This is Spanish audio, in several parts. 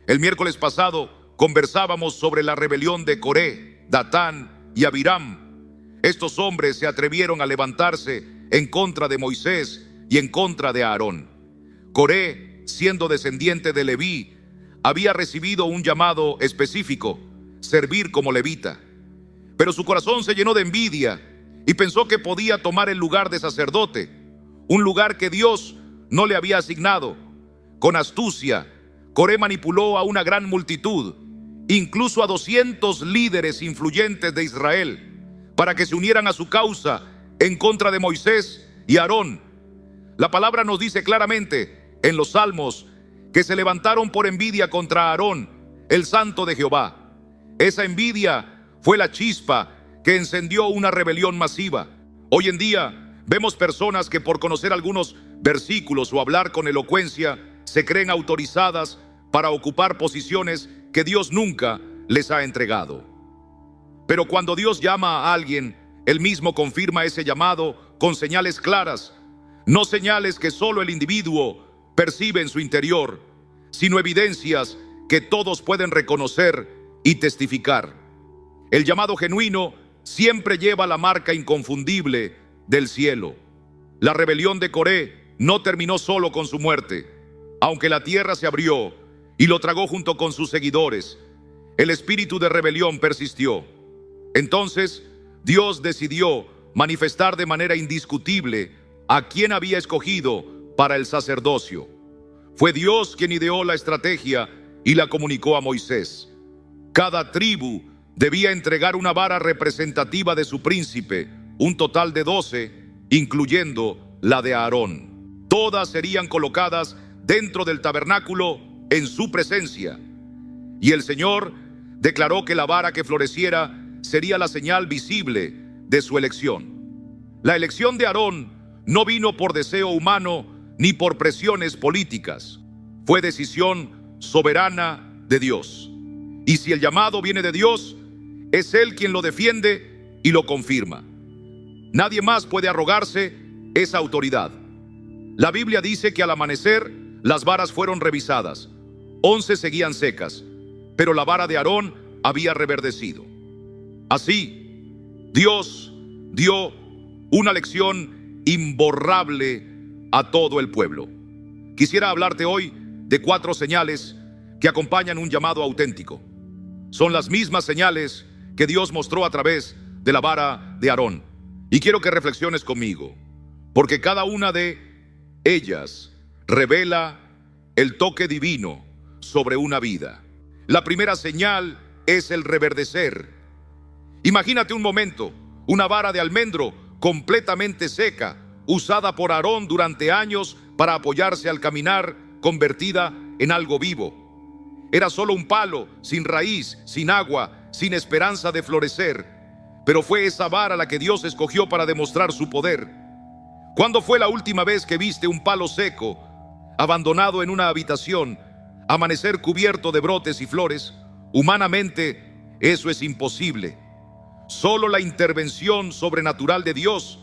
El miércoles pasado conversábamos sobre la rebelión de Coré, Datán y Abiram. Estos hombres se atrevieron a levantarse en contra de Moisés y en contra de Aarón. Coré, siendo descendiente de Leví, había recibido un llamado específico: servir como levita. Pero su corazón se llenó de envidia y pensó que podía tomar el lugar de sacerdote, un lugar que Dios no le había asignado. Con astucia, Coré manipuló a una gran multitud, incluso a 200 líderes influyentes de Israel, para que se unieran a su causa en contra de Moisés y Aarón. La palabra nos dice claramente en los Salmos que se levantaron por envidia contra Aarón, el santo de Jehová. Esa envidia fue la chispa que encendió una rebelión masiva. Hoy en día vemos personas que por conocer algunos versículos o hablar con elocuencia se creen autorizadas para ocupar posiciones que Dios nunca les ha entregado. Pero cuando Dios llama a alguien, Él mismo confirma ese llamado con señales claras, no señales que solo el individuo percibe en su interior, sino evidencias que todos pueden reconocer y testificar. El llamado genuino siempre lleva la marca inconfundible del cielo. La rebelión de Coré no terminó solo con su muerte. Aunque la tierra se abrió y lo tragó junto con sus seguidores, el espíritu de rebelión persistió. Entonces, Dios decidió manifestar de manera indiscutible a quien había escogido para el sacerdocio. Fue Dios quien ideó la estrategia y la comunicó a Moisés. Cada tribu debía entregar una vara representativa de su príncipe, un total de 12, incluyendo la de Aarón. Todas serían colocadas dentro del tabernáculo en su presencia. Y el Señor declaró que la vara que floreciera sería la señal visible de su elección. La elección de Aarón no vino por deseo humano ni por presiones políticas. Fue decisión soberana de Dios. Y si el llamado viene de Dios, es Él quien lo defiende y lo confirma. Nadie más puede arrogarse esa autoridad. La Biblia dice que al amanecer las varas fueron revisadas. 11 seguían secas, pero la vara de Aarón había reverdecido. Así, Dios dio una lección imborrable a todo el pueblo. Quisiera hablarte hoy de 4 señales que acompañan un llamado auténtico. Son las mismas señales que Dios mostró a través de la vara de Aarón. Y quiero que reflexiones conmigo, porque cada una de ellas revela el toque divino sobre una vida. La primera señal es el reverdecer. Imagínate un momento, una vara de almendro completamente seca, usada por Aarón durante años para apoyarse al caminar, convertida en algo vivo. Era solo un palo, sin raíz, sin agua, sin esperanza de florecer, pero fue esa vara la que Dios escogió para demostrar su poder. ¿Cuándo fue la última vez que viste un palo seco, abandonado en una habitación, amanecer cubierto de brotes y flores? Humanamente, eso es imposible. Solo la intervención sobrenatural de Dios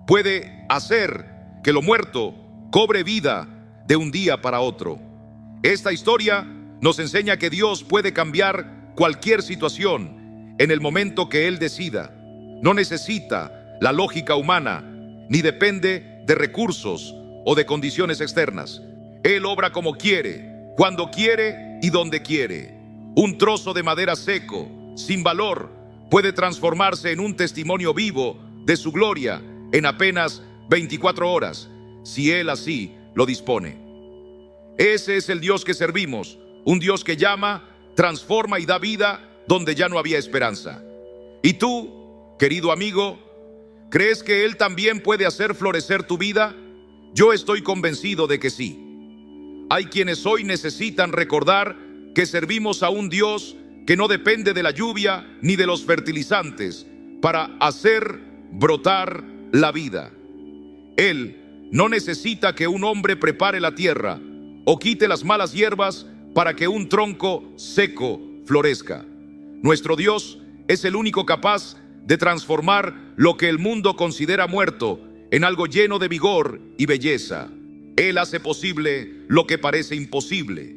puede hacer que lo muerto cobre vida de un día para otro. Esta historia nos enseña que Dios puede cambiar cualquier situación en el momento que Él decida. No necesita la lógica humana, ni depende de recursos o de condiciones externas. Él obra como quiere, cuando quiere y donde quiere. Un trozo de madera seco, sin valor, puede transformarse en un testimonio vivo de su gloria en apenas 24 horas, si Él así lo dispone. Ese es el Dios que servimos, un Dios que llama, transforma y da vida donde ya no había esperanza. ¿Y tú, querido amigo, crees que Él también puede hacer florecer tu vida? Yo estoy convencido de que sí. Hay quienes hoy necesitan recordar que servimos a un Dios que no depende de la lluvia ni de los fertilizantes para hacer brotar la vida. Él no necesita que un hombre prepare la tierra o quite las malas hierbas para que un tronco seco florezca. Nuestro Dios es el único capaz de transformar lo que el mundo considera muerto en algo lleno de vigor y belleza. Él hace posible lo que parece imposible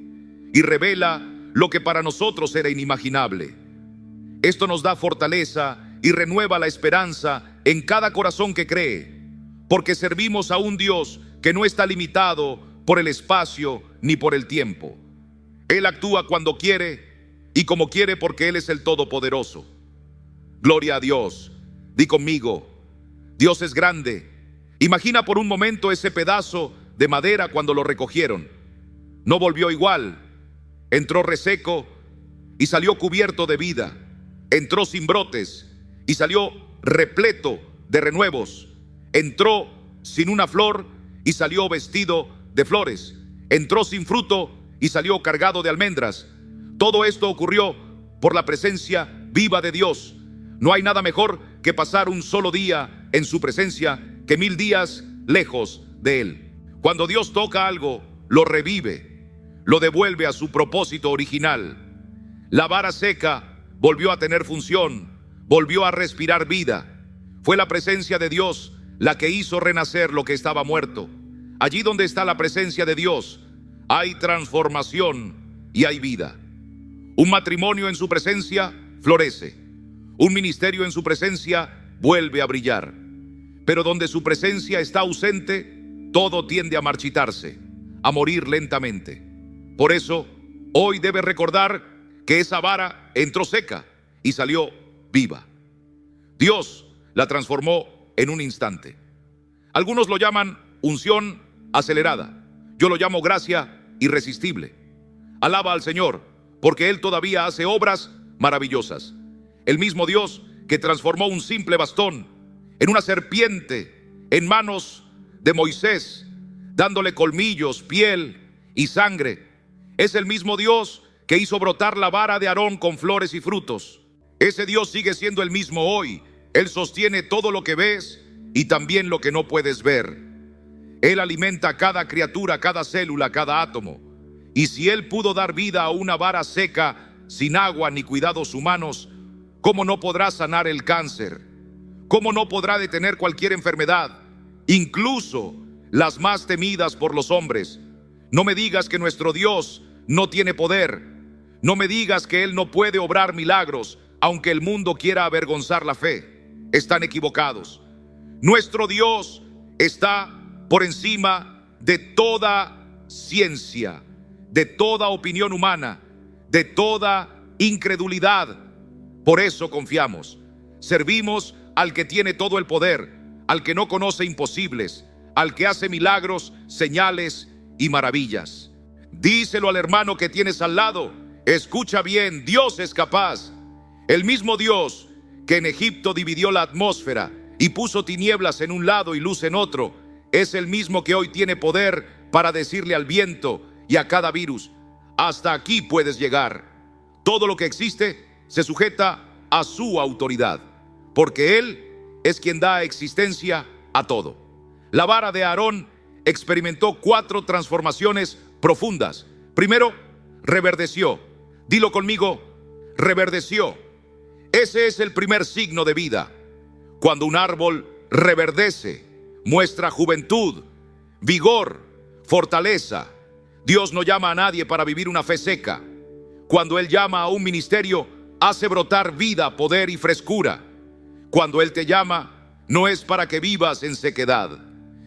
y revela lo que para nosotros era inimaginable. Esto nos da fortaleza y renueva la esperanza en cada corazón que cree, porque servimos a un Dios que no está limitado por el espacio ni por el tiempo. Él actúa cuando quiere y como quiere, porque Él es el Todopoderoso. Gloria a Dios. Di conmigo: Dios es grande. Imagina por un momento ese pedazo de madera cuando lo recogieron. No volvió igual. Entró reseco y salió cubierto de vida. Entró sin brotes y salió repleto de renuevos. Entró sin una flor y salió vestido de flores. Entró sin fruto y salió cargado de almendras. Todo esto ocurrió por la presencia viva de Dios. No hay nada mejor que pasar un solo día en su presencia que 1000 días lejos de Él. Cuando Dios toca algo, lo revive, lo devuelve a su propósito original. La vara seca volvió a tener función, volvió a respirar vida. Fue la presencia de Dios la que hizo renacer lo que estaba muerto. Allí donde está la presencia de Dios, hay transformación y hay vida. Un matrimonio en su presencia florece. Un ministerio en su presencia vuelve a brillar. Pero donde su presencia está ausente, todo tiende a marchitarse, a morir lentamente. Por eso, hoy debe recordar que esa vara entró seca y salió viva. Dios la transformó en un instante. Algunos lo llaman unción acelerada. Yo lo llamo gracia irresistible. Alaba al Señor, porque Él todavía hace obras maravillosas. El mismo Dios que transformó un simple bastón en una serpiente en manos de Moisés, dándole colmillos, piel y sangre, es el mismo Dios que hizo brotar la vara de Aarón con flores y frutos. Ese Dios sigue siendo el mismo hoy. Él sostiene todo lo que ves y también lo que no puedes ver. Él alimenta a cada criatura, cada célula, cada átomo. Y si Él pudo dar vida a una vara seca, sin agua ni cuidados humanos, ¿cómo no podrá sanar el cáncer? ¿Cómo no podrá detener cualquier enfermedad, incluso las más temidas por los hombres? No me digas que nuestro Dios no tiene poder. No me digas que Él no puede obrar milagros, aunque el mundo quiera avergonzar la fe. Están equivocados. Nuestro Dios está por encima de toda ciencia, de toda opinión humana, de toda incredulidad. Por eso confiamos. Servimos al que tiene todo el poder, al que no conoce imposibles, al que hace milagros, señales y maravillas. Díselo al hermano que tienes al lado. Escucha bien, Dios es capaz. El mismo Dios que en Egipto dividió la atmósfera y puso tinieblas en un lado y luz en otro, es el mismo que hoy tiene poder para decirle al viento y a cada virus: hasta aquí puedes llegar. Todo lo que existe se sujeta a su autoridad, porque Él es quien da existencia a todo. La vara de Aarón experimentó 4 transformaciones profundas. Primero, reverdeció. Dilo conmigo: reverdeció. Ese es el primer signo de vida. Cuando un árbol reverdece, muestra juventud, vigor, fortaleza. Dios no llama a nadie para vivir una fe seca. Cuando Él llama a un ministerio, hace brotar vida, poder y frescura. Cuando Él te llama, no es para que vivas en sequedad,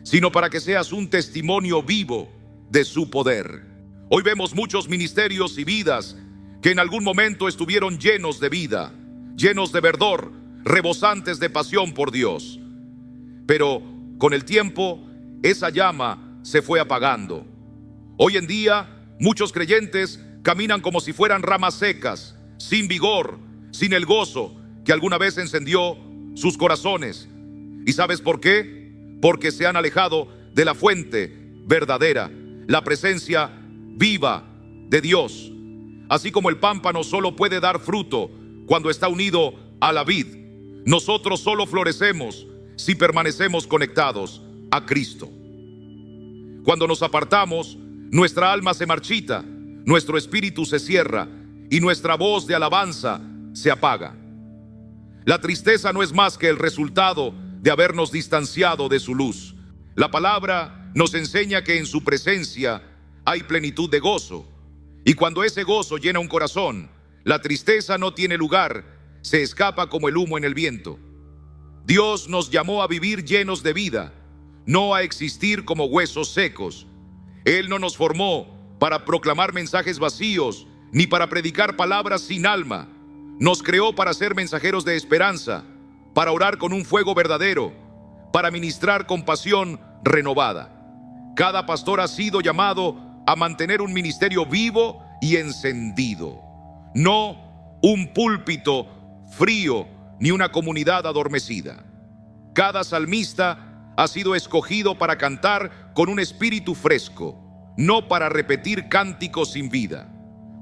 sino para que seas un testimonio vivo de su poder. Hoy vemos muchos ministerios y vidas que en algún momento estuvieron llenos de vida, llenos de verdor, rebosantes de pasión por Dios. Pero con el tiempo, esa llama se fue apagando. Hoy en día, muchos creyentes caminan como si fueran ramas secas, sin vigor, sin el gozo que alguna vez encendió sus corazones. ¿Y sabes por qué? Porque se han alejado de la fuente verdadera, la presencia viva de Dios. Así como el pámpano solo puede dar fruto cuando está unido a la vid, nosotros solo florecemos si permanecemos conectados a Cristo. Cuando nos apartamos, nuestra alma se marchita, nuestro espíritu se cierra y nuestra voz de alabanza se apaga. La tristeza no es más que el resultado de habernos distanciado de su luz. La palabra nos enseña que en su presencia hay plenitud de gozo, Y cuando ese gozo llena un corazón, la tristeza no tiene lugar, se escapa como el humo en el viento. Dios nos llamó a vivir llenos de vida, no a existir como huesos secos. Él no nos formó para proclamar mensajes vacíos, ni para predicar palabras sin alma. Nos creó para ser mensajeros de esperanza, para orar con un fuego verdadero, para ministrar con pasión renovada. Cada pastor ha sido llamado a mantener un ministerio vivo y encendido, no un púlpito frío ni una comunidad adormecida. Cada salmista ha sido escogido para cantar con un espíritu fresco, no para repetir cánticos sin vida.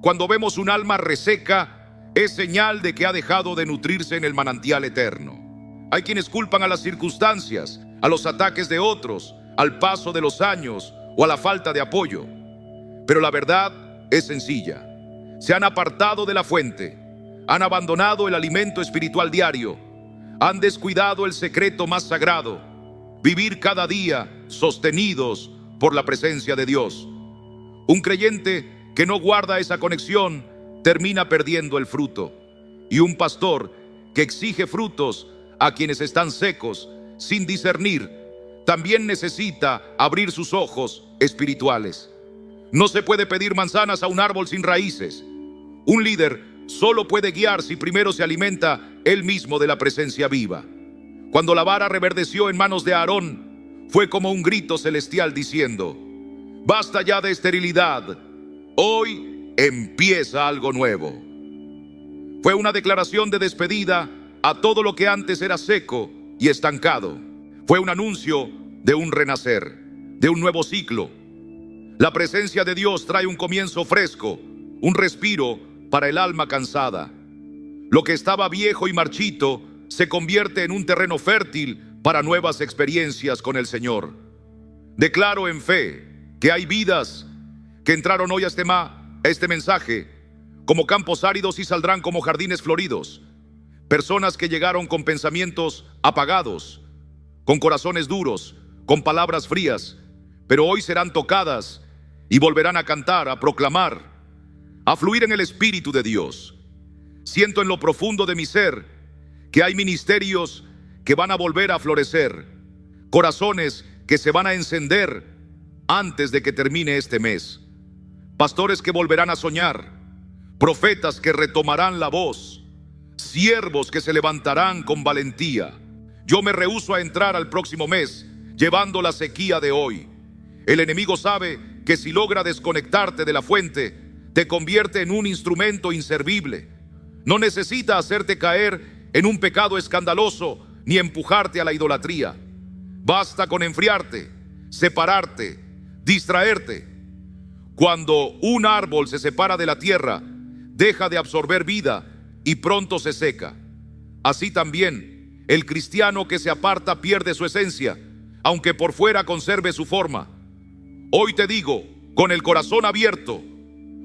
Cuando vemos un alma reseca, es señal de que ha dejado de nutrirse en el manantial eterno. Hay quienes culpan a las circunstancias, a los ataques de otros, al paso de los años o a la falta de apoyo. Pero la verdad es sencilla. Se han apartado de la fuente, han abandonado el alimento espiritual diario, han descuidado el secreto más sagrado: vivir cada día sostenidos por la presencia de Dios. Un creyente que no guarda esa conexión termina perdiendo el fruto. Y un pastor que exige frutos a quienes están secos, sin discernir, también necesita abrir sus ojos espirituales. No se puede pedir manzanas a un árbol sin raíces. Un líder solo puede guiar si primero se alimenta él mismo de la presencia viva. Cuando la vara reverdeció en manos de Aarón, fue como un grito celestial diciendo: basta ya de esterilidad, hoy empieza algo nuevo. Fue una declaración de despedida a todo lo que antes era seco y estancado. Fue un anuncio de un renacer, de un nuevo ciclo. La presencia de Dios trae un comienzo fresco, un respiro para el alma cansada. Lo que estaba viejo y marchito se convierte en un terreno fértil para nuevas experiencias con el Señor. Declaro en fe que hay vidas que entraron hoy a este mensaje como campos áridos y saldrán como jardines floridos. Personas que llegaron con pensamientos apagados, con corazones duros, con palabras frías, pero hoy serán tocadas y volverán a cantar, a proclamar, a fluir en el Espíritu de Dios. Siento en lo profundo de mi ser que hay ministerios que van a volver a florecer, corazones que se van a encender antes de que termine este mes, pastores que volverán a soñar, profetas que retomarán la voz, siervos que se levantarán con valentía. Yo me rehúso a entrar al próximo mes llevando la sequía de hoy. El enemigo sabe que si logra desconectarte de la fuente, te convierte en un instrumento inservible. No necesita hacerte caer en un pecado escandaloso ni empujarte a la idolatría. Basta con enfriarte, separarte, distraerte. Cuando un árbol se separa de la tierra, deja de absorber vida y pronto se seca. Así también, el cristiano que se aparta pierde su esencia, aunque por fuera conserve su forma. Hoy te digo, con el corazón abierto,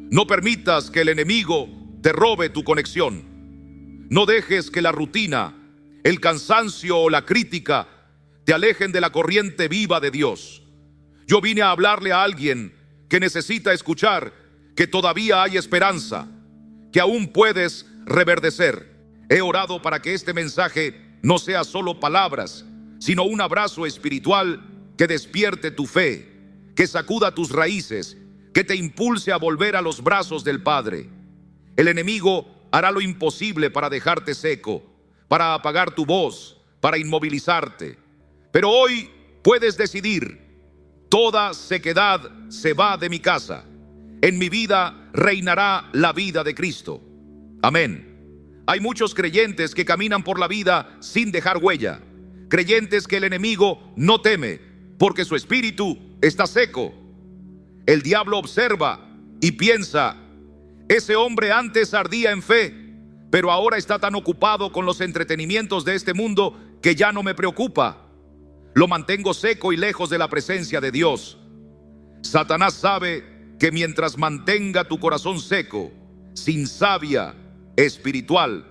no permitas que el enemigo te robe tu conexión. No dejes que la rutina, el cansancio o la crítica te alejen de la corriente viva de Dios. Yo vine a hablarle a alguien que necesita escuchar que todavía hay esperanza, que aún puedes reverdecer. He orado para que este mensaje no sea solo palabras, sino un abrazo espiritual que despierte tu fe, que sacuda tus raíces, que te impulse a volver a los brazos del Padre. El enemigo hará lo imposible para dejarte seco, para apagar tu voz, para inmovilizarte. Pero hoy puedes decidir: toda sequedad se va de mi casa. En mi vida reinará la vida de Cristo. Amén. Hay muchos creyentes que caminan por la vida sin dejar huella. Creyentes que el enemigo no teme porque su espíritu está seco. El diablo observa y piensa: ese hombre antes ardía en fe, pero ahora está tan ocupado con los entretenimientos de este mundo que ya no me preocupa. Lo mantengo seco y lejos de la presencia de Dios. Satanás sabe que mientras mantenga tu corazón seco, sin savia espiritual,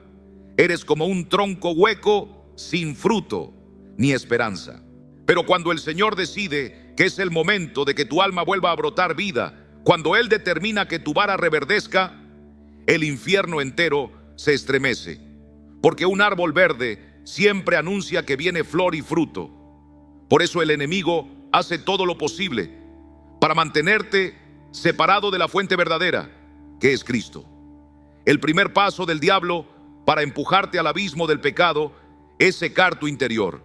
eres como un tronco hueco sin fruto ni esperanza. Pero cuando el Señor decide que es el momento de que tu alma vuelva a brotar vida, Cuando Él determina que tu vara reverdezca, el infierno entero se estremece, porque un árbol verde siempre anuncia que viene flor y fruto. Por eso el enemigo hace todo lo posible para mantenerte separado de la fuente verdadera, que es Cristo. El primer paso del diablo para empujarte al abismo del pecado es secar tu interior.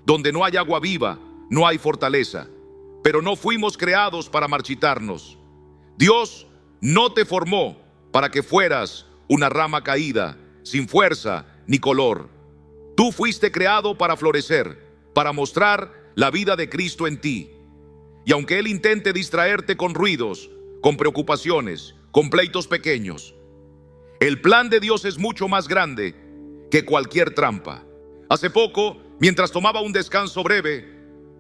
Donde no hay agua viva, no hay fortaleza. Pero no fuimos creados para marchitarnos. Dios no te formó para que fueras una rama caída, sin fuerza ni color. Tú fuiste creado para florecer, para mostrar la vida de Cristo en ti. Y aunque Él intente distraerte con ruidos, con preocupaciones, con pleitos pequeños, el plan de Dios es mucho más grande que cualquier trampa. Hace poco, mientras tomaba un descanso breve,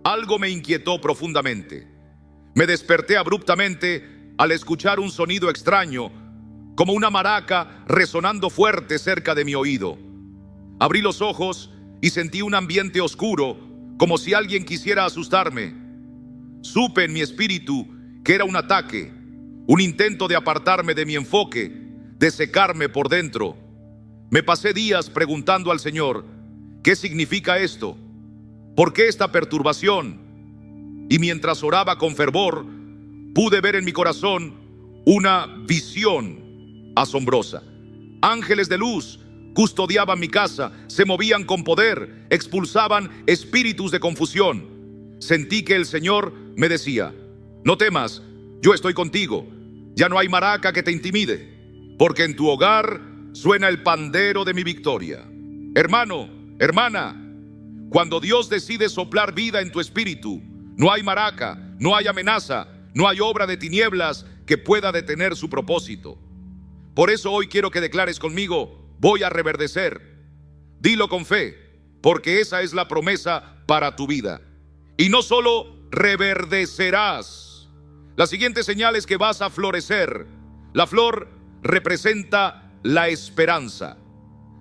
algo me inquietó profundamente. Me desperté abruptamente al escuchar un sonido extraño, como una maraca resonando fuerte cerca de mi oído. Abrí los ojos y sentí un ambiente oscuro, como si alguien quisiera asustarme. Supe en mi espíritu que era un ataque, un intento de apartarme de mi enfoque, de secarme por dentro. Me pasé días preguntando al Señor, ¿qué significa esto? ¿Por qué esta perturbación? Y mientras oraba con fervor, pude ver en mi corazón una visión asombrosa. Ángeles de luz custodiaban mi casa, se movían con poder, expulsaban espíritus de confusión. Sentí que el Señor me decía, no temas, yo estoy contigo. Ya no hay maraca que te intimide, porque en tu hogar suena el pandero de mi victoria. Hermano, hermana, cuando Dios decide soplar vida en tu espíritu, no hay maraca, no hay amenaza, no hay obra de tinieblas que pueda detener su propósito. Por eso hoy quiero que declares conmigo, voy a reverdecer. Dilo con fe, porque esa es la promesa para tu vida. Y no solo reverdecerás. La siguiente señal es que vas a florecer. La flor representa la esperanza.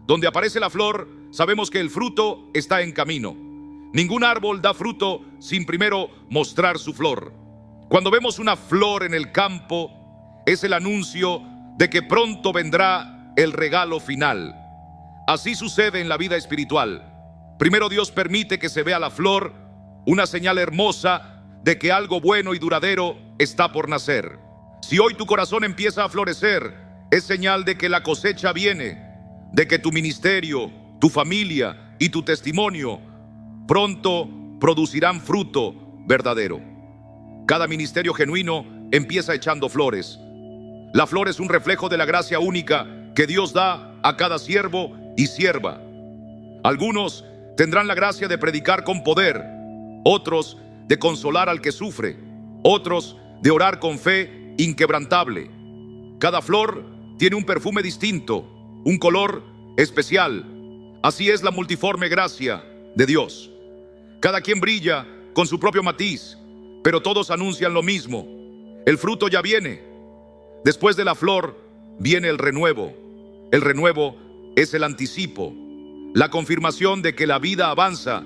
Donde aparece la flor, sabemos que el fruto está en camino. Ningún árbol da fruto sin primero mostrar su flor. Cuando vemos una flor en el campo, es el anuncio de que pronto vendrá el regalo final. Así sucede en la vida espiritual. Primero Dios permite que se vea la flor, una señal hermosa de que algo bueno y duradero está por nacer. Si hoy tu corazón empieza a florecer, es señal de que la cosecha viene, de que tu ministerio, tu familia y tu testimonio pronto producirán fruto verdadero. Cada ministerio genuino empieza echando flores. La flor es un reflejo de la gracia única que Dios da a cada siervo y sierva. Algunos tendrán la gracia de predicar con poder, otros de consolar al que sufre, otros de orar con fe inquebrantable. Cada flor tiene un perfume distinto, un color especial. Así es la multiforme gracia de Dios. Cada quien brilla con su propio matiz, pero todos anuncian lo mismo. El fruto ya viene. Después de la flor viene el renuevo. El renuevo es el anticipo, la confirmación de que la vida avanza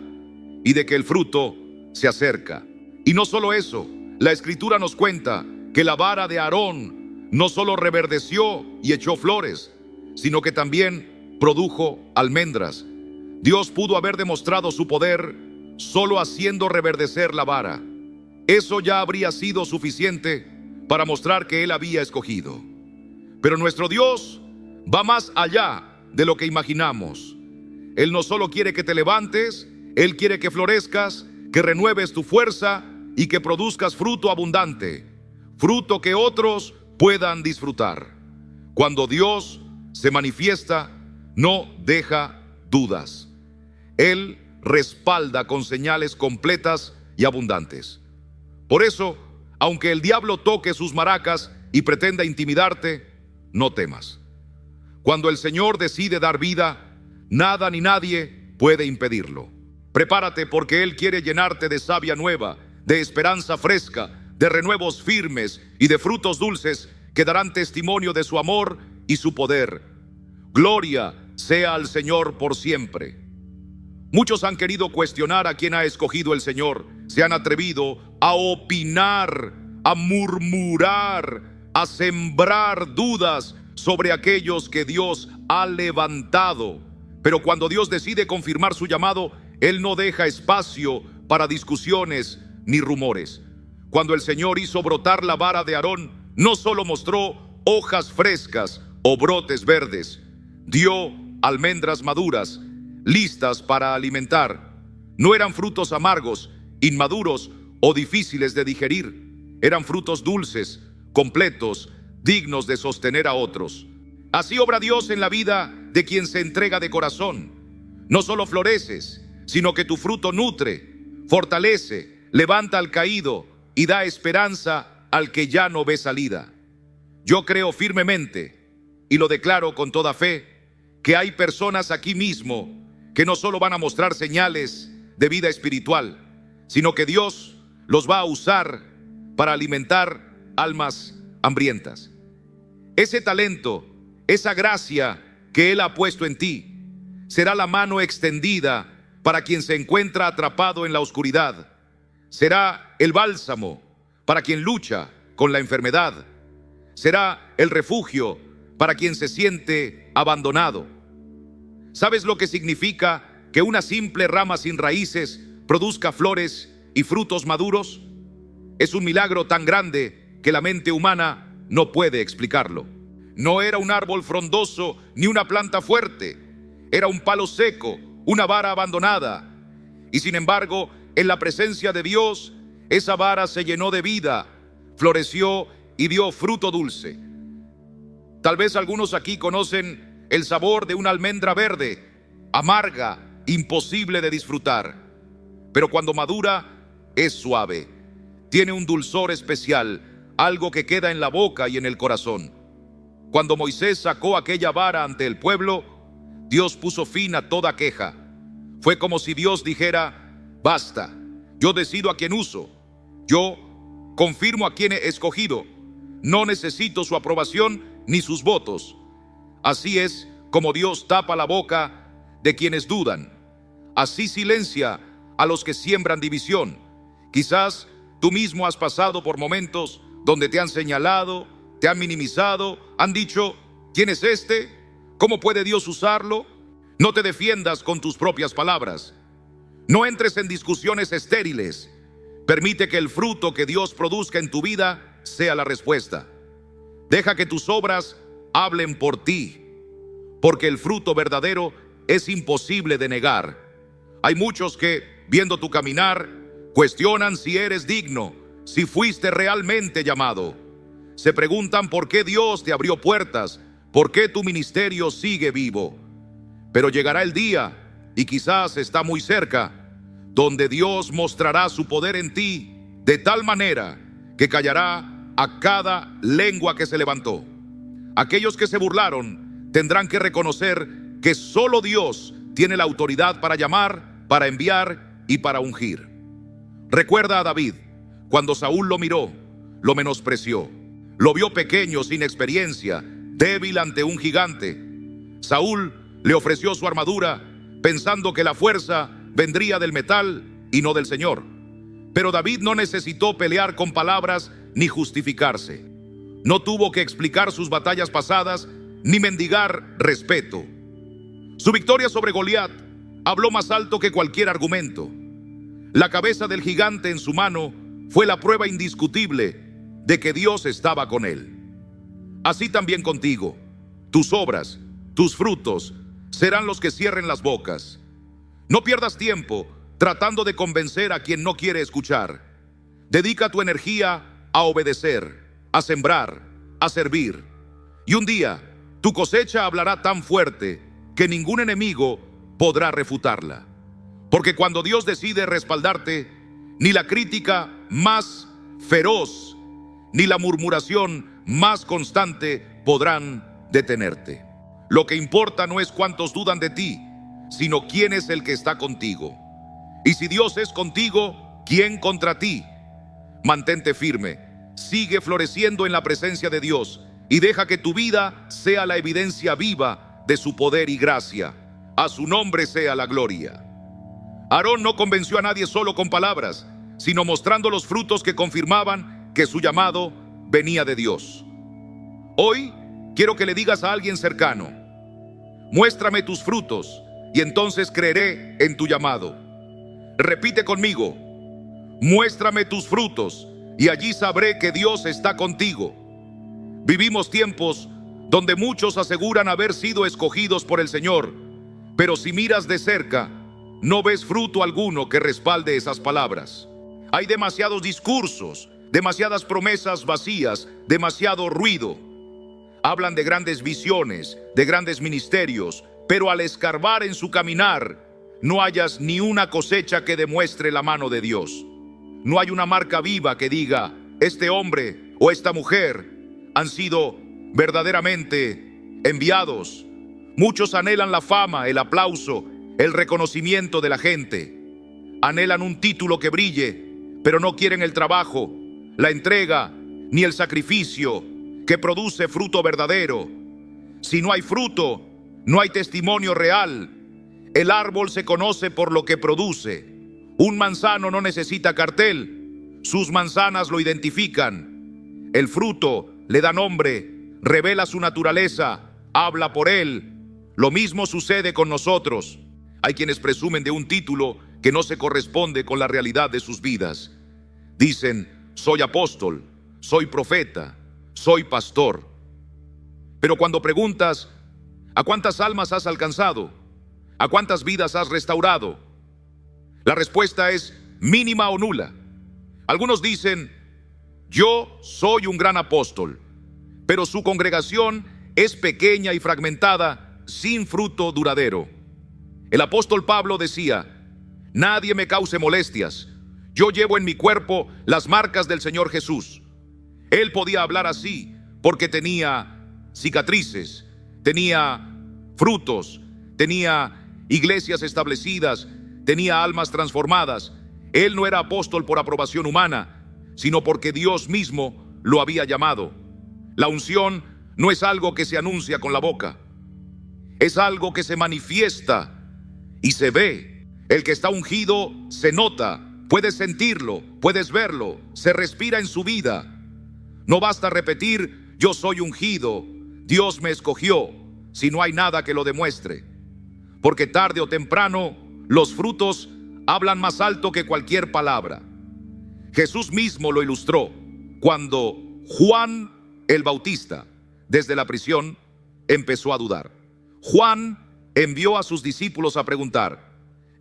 y de que el fruto se acerca. Y no solo eso, la Escritura nos cuenta que la vara de Aarón no solo reverdeció y echó flores, sino que también produjo almendras. Dios pudo haber demostrado su poder solo haciendo reverdecer la vara. Eso ya habría sido suficiente para mostrar que Él había escogido. Pero nuestro Dios va más allá de lo que imaginamos. Él no solo quiere que te levantes, Él quiere que florezcas, que renueves tu fuerza y que produzcas fruto abundante, fruto que otros puedan disfrutar. Cuando Dios se manifiesta, no deja dudas. Él respalda con señales completas y abundantes. Por eso, aunque el diablo toque sus maracas y pretenda intimidarte, no temas. Cuando el Señor decide dar vida, nada ni nadie puede impedirlo. Prepárate porque Él quiere llenarte de savia nueva, de esperanza fresca, de renuevos firmes y de frutos dulces que darán testimonio de su amor y su poder. Gloria sea al Señor por siempre. Muchos han querido cuestionar a quién ha escogido el Señor. Se han atrevido a opinar a murmurar, a sembrar dudas sobre aquellos que Dios ha levantado. Pero cuando Dios decide confirmar su llamado, Él no deja espacio para discusiones ni rumores. Cuando el Señor hizo brotar la vara de Aarón, no solo mostró hojas frescas o brotes verdes, dio almendras maduras, listas para alimentar. No eran frutos amargos, inmaduros o difíciles de digerir. Eran frutos dulces, completos, dignos de sostener a otros. Así obra Dios en la vida de quien se entrega de corazón. No solo floreces, sino que tu fruto nutre, fortalece, levanta al caído y da esperanza al que ya no ve salida. Yo creo firmemente, y lo declaro con toda fe, que hay personas aquí mismo que no solo van a mostrar señales de vida espiritual, sino que Dios los va a usar para alimentar almas hambrientas. Ese talento, esa gracia que Él ha puesto en ti, será la mano extendida para quien se encuentra atrapado en la oscuridad. Será el bálsamo para quien lucha con la enfermedad. Será el refugio para quien se siente abandonado. ¿Sabes lo que significa que una simple rama sin raíces produzca flores y frutos maduros? Es un milagro tan grande que la mente humana no puede explicarlo. No era un árbol frondoso ni una planta fuerte. Era un palo seco, una vara abandonada. Y sin embargo, en la presencia de Dios, esa vara se llenó de vida, floreció y dio fruto dulce. Tal vez algunos aquí conocen el sabor de una almendra verde, amarga, imposible de disfrutar. Pero cuando madura, es suave. Tiene un dulzor especial, algo que queda en la boca y en el corazón. Cuando Moisés sacó aquella vara ante el pueblo, Dios puso fin a toda queja. Fue como si Dios dijera: basta, yo decido a quién uso, yo confirmo a quién he escogido, no necesito su aprobación ni sus votos. Así es como Dios tapa la boca de quienes dudan. Así silencia a los que siembran división. Quizás tú mismo has pasado por momentos donde te han señalado, te han minimizado, han dicho: ¿quién es este? ¿Cómo puede Dios usarlo? No te defiendas con tus propias palabras. No entres en discusiones estériles. Permite que el fruto que Dios produzca en tu vida sea la respuesta. Deja que tus obras hablen por ti, porque el fruto verdadero es imposible de negar. Hay muchos que, viendo tu caminar, cuestionan si eres digno, si fuiste realmente llamado. Se preguntan por qué Dios te abrió puertas, por qué tu ministerio sigue vivo. Pero llegará el día, y quizás está muy cerca, donde Dios mostrará su poder en ti de tal manera que callará a cada lengua que se levantó. Aquellos que se burlaron tendrán que reconocer que solo Dios tiene la autoridad para llamar, para enviar y para ungir. Recuerda a David, cuando Saúl lo miró, lo menospreció. Lo vio pequeño, sin experiencia, débil ante un gigante. Saúl le ofreció su armadura, pensando que la fuerza vendría del metal y no del Señor. Pero David no necesitó pelear con palabras ni justificarse. No tuvo que explicar sus batallas pasadas ni mendigar respeto. Su victoria sobre Goliat habló más alto que cualquier argumento. La cabeza del gigante en su mano fue la prueba indiscutible de que Dios estaba con él. Así también contigo. Tus obras, tus frutos serán los que cierren las bocas. No pierdas tiempo tratando de convencer a quien no quiere escuchar. Dedica tu energía a obedecer, a sembrar, a servir. Y un día tu cosecha hablará tan fuerte que ningún enemigo podrá refutarla. Porque cuando Dios decide respaldarte, ni la crítica más feroz, ni la murmuración más constante podrán detenerte. Lo que importa no es cuántos dudan de ti, sino quién es el que está contigo. Y si Dios es contigo, ¿quién contra ti? Mantente firme, sigue floreciendo en la presencia de Dios y deja que tu vida sea la evidencia viva de su poder y gracia. A su nombre sea la gloria. Aarón no convenció a nadie solo con palabras, sino mostrando los frutos que confirmaban que su llamado venía de Dios. Hoy quiero que le digas a alguien cercano: muéstrame tus frutos y entonces creeré en tu llamado. Repite conmigo: muéstrame tus frutos y allí sabré que Dios está contigo. Vivimos tiempos donde muchos aseguran haber sido escogidos por el Señor, pero si miras de cerca, no ves fruto alguno que respalde esas palabras. Hay demasiados discursos, demasiadas promesas vacías, demasiado ruido. Hablan de grandes visiones, de grandes ministerios, pero al escarbar en su caminar, no hallas ni una cosecha que demuestre la mano de Dios. No hay una marca viva que diga: este hombre o esta mujer han sido verdaderamente enviados. Muchos anhelan la fama, el aplauso, el reconocimiento de la gente. Anhelan un título que brille, pero no quieren el trabajo, la entrega, ni el sacrificio que produce fruto verdadero. Si no hay fruto, no hay testimonio real. El árbol se conoce por lo que produce. Un manzano no necesita cartel, sus manzanas lo identifican. El fruto le da nombre, revela su naturaleza, habla por él. Lo mismo sucede con nosotros. Hay quienes presumen de un título que no se corresponde con la realidad de sus vidas. Dicen: soy apóstol, soy profeta, soy pastor. Pero cuando preguntas: ¿a cuántas almas has alcanzado? ¿A cuántas vidas has restaurado? La respuesta es mínima o nula. Algunos dicen: yo soy un gran apóstol, pero su congregación es pequeña y fragmentada, sin fruto duradero. El apóstol Pablo decía: nadie me cause molestias, yo llevo en mi cuerpo las marcas del Señor Jesús. Él podía hablar así porque tenía cicatrices, tenía frutos, tenía iglesias establecidas, tenía almas transformadas. Él no era apóstol por aprobación humana, sino porque Dios mismo lo había llamado. La unción no es algo que se anuncia con la boca, es algo que se manifiesta y se ve. El que está ungido se nota, puedes sentirlo, puedes verlo, se respira en su vida. No basta repetir: yo soy ungido, Dios me escogió, si no hay nada que lo demuestre. Porque tarde o temprano los frutos hablan más alto que cualquier palabra. Jesús mismo lo ilustró cuando Juan el Bautista, desde la prisión, empezó a dudar. Juan envió a sus discípulos a preguntar: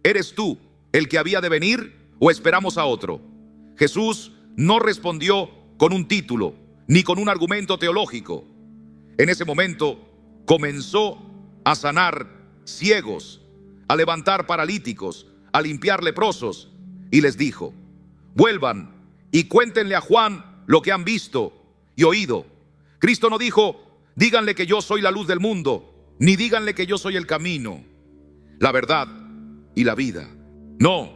¿eres tú el que había de venir o esperamos a otro? Jesús no respondió con un título ni con un argumento teológico. En ese momento comenzó a sanar ciegos, a levantar paralíticos, a limpiar leprosos, y les dijo: vuelvan y cuéntenle a Juan lo que han visto y oído. Cristo no dijo: díganle que yo soy la luz del mundo, ni díganle que yo soy el camino, la verdad y la vida. No,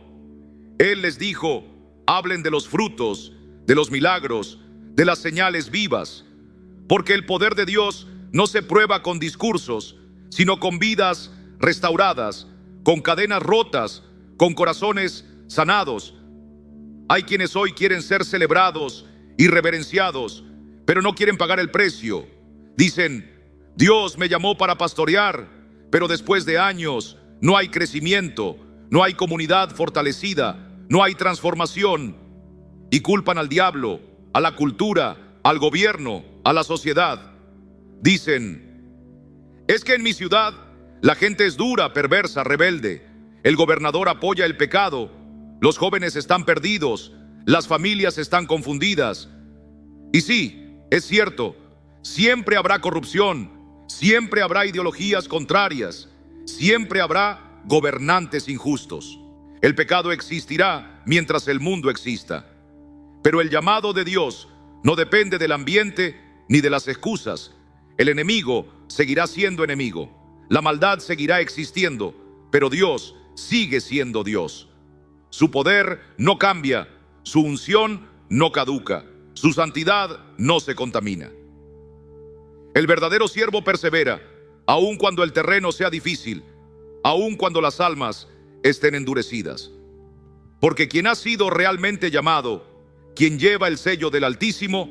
Él les dijo: hablen de los frutos, de los milagros, de las señales vivas, porque el poder de Dios no se prueba con discursos, sino con vidas restauradas, con cadenas rotas, con corazones sanados. Hay quienes hoy quieren ser celebrados y reverenciados, pero no quieren pagar el precio. Dicen: Dios me llamó para pastorear, pero después de años no hay crecimiento, no hay comunidad fortalecida, no hay transformación. Y culpan al diablo, a la cultura, al gobierno, a la sociedad. Dicen: es que en mi ciudad la gente es dura, perversa, rebelde. El gobernador apoya el pecado. Los jóvenes están perdidos. Las familias están confundidas. Y sí, es cierto, siempre habrá corrupción, siempre habrá ideologías contrarias, siempre habrá gobernantes injustos. El pecado existirá mientras el mundo exista. Pero el llamado de Dios no depende del ambiente ni de las excusas. El enemigo seguirá siendo enemigo. La maldad seguirá existiendo, pero Dios sigue siendo Dios. Su poder no cambia, su unción no caduca, su santidad no se contamina. El verdadero siervo persevera, aun cuando el terreno sea difícil, aun cuando las almas estén endurecidas. Porque quien ha sido realmente llamado, quien lleva el sello del Altísimo,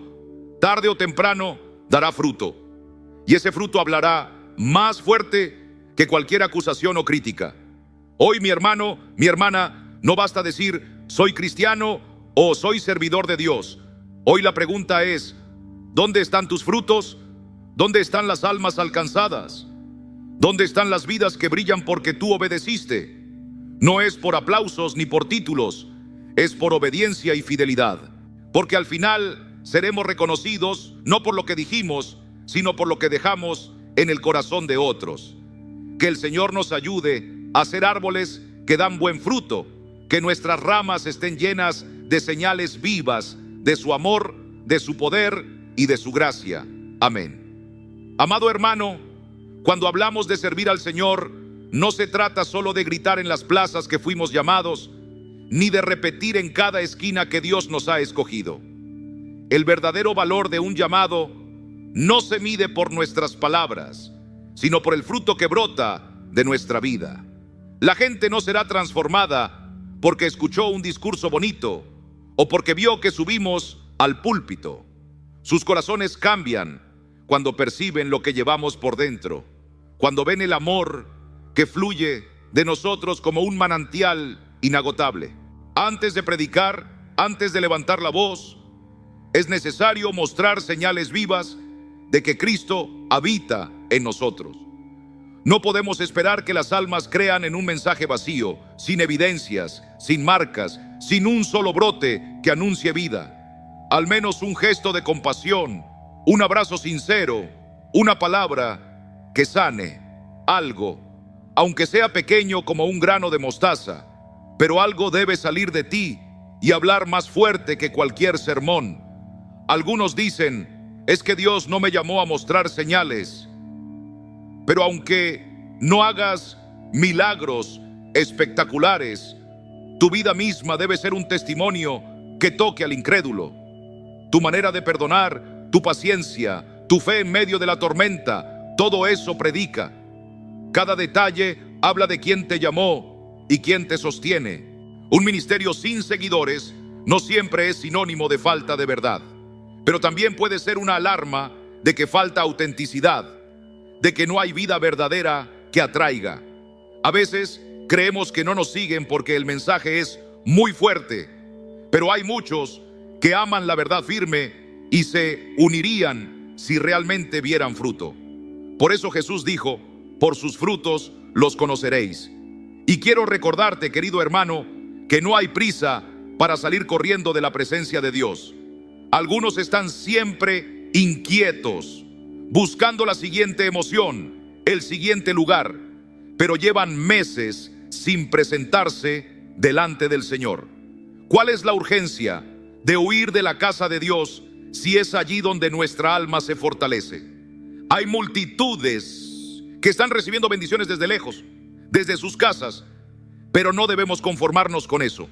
tarde o temprano dará fruto. Y ese fruto hablará más fuerte que cualquier acusación o crítica. Hoy, mi hermano, mi hermana, no basta decir soy cristiano o soy servidor de Dios. Hoy la pregunta es, ¿dónde están tus frutos? ¿Dónde están las almas alcanzadas? ¿Dónde están las vidas que brillan porque tú obedeciste? No es por aplausos ni por títulos, es por obediencia y fidelidad. Porque al final seremos reconocidos no por lo que dijimos, sino por lo que dejamos en el corazón de otros. Que el Señor nos ayude a ser árboles que dan buen fruto, que nuestras ramas estén llenas de señales vivas de su amor, de su poder y de su gracia. Amén. Amado hermano, cuando hablamos de servir al Señor, no se trata solo de gritar en las plazas que fuimos llamados, ni de repetir en cada esquina que Dios nos ha escogido. El verdadero valor de un llamado no se mide por nuestras palabras, sino por el fruto que brota de nuestra vida. La gente no será transformada porque escuchó un discurso bonito o porque vio que subimos al púlpito. Sus corazones cambian cuando perciben lo que llevamos por dentro, cuando ven el amor que fluye de nosotros como un manantial inagotable. Antes de predicar, antes de levantar la voz, es necesario mostrar señales vivas de que Cristo habita en nosotros. No podemos esperar que las almas crean en un mensaje vacío, sin evidencias, sin marcas, sin un solo brote que anuncie vida. Al menos un gesto de compasión, un abrazo sincero, una palabra que sane, algo, aunque sea pequeño como un grano de mostaza, pero algo debe salir de ti y hablar más fuerte que cualquier sermón. Algunos dicen, es que Dios no me llamó a mostrar señales. Pero aunque no hagas milagros espectaculares, tu vida misma debe ser un testimonio que toque al incrédulo. Tu manera de perdonar, tu paciencia, tu fe en medio de la tormenta, todo eso predica. Cada detalle habla de quién te llamó y quién te sostiene. Un ministerio sin seguidores no siempre es sinónimo de falta de verdad, pero también puede ser una alarma de que falta autenticidad, de que no hay vida verdadera que atraiga. A veces creemos que no nos siguen porque el mensaje es muy fuerte, pero hay muchos que aman la verdad firme y se unirían si realmente vieran fruto. Por eso Jesús dijo, por sus frutos los conoceréis. Y quiero recordarte, querido hermano, que no hay prisa para salir corriendo de la presencia de Dios. Algunos están siempre inquietos, buscando la siguiente emoción, el siguiente lugar, pero llevan meses sin presentarse delante del Señor. ¿Cuál es la urgencia de huir de la casa de Dios si es allí donde nuestra alma se fortalece? Hay multitudes que están recibiendo bendiciones desde lejos, desde sus casas, pero no debemos conformarnos con eso.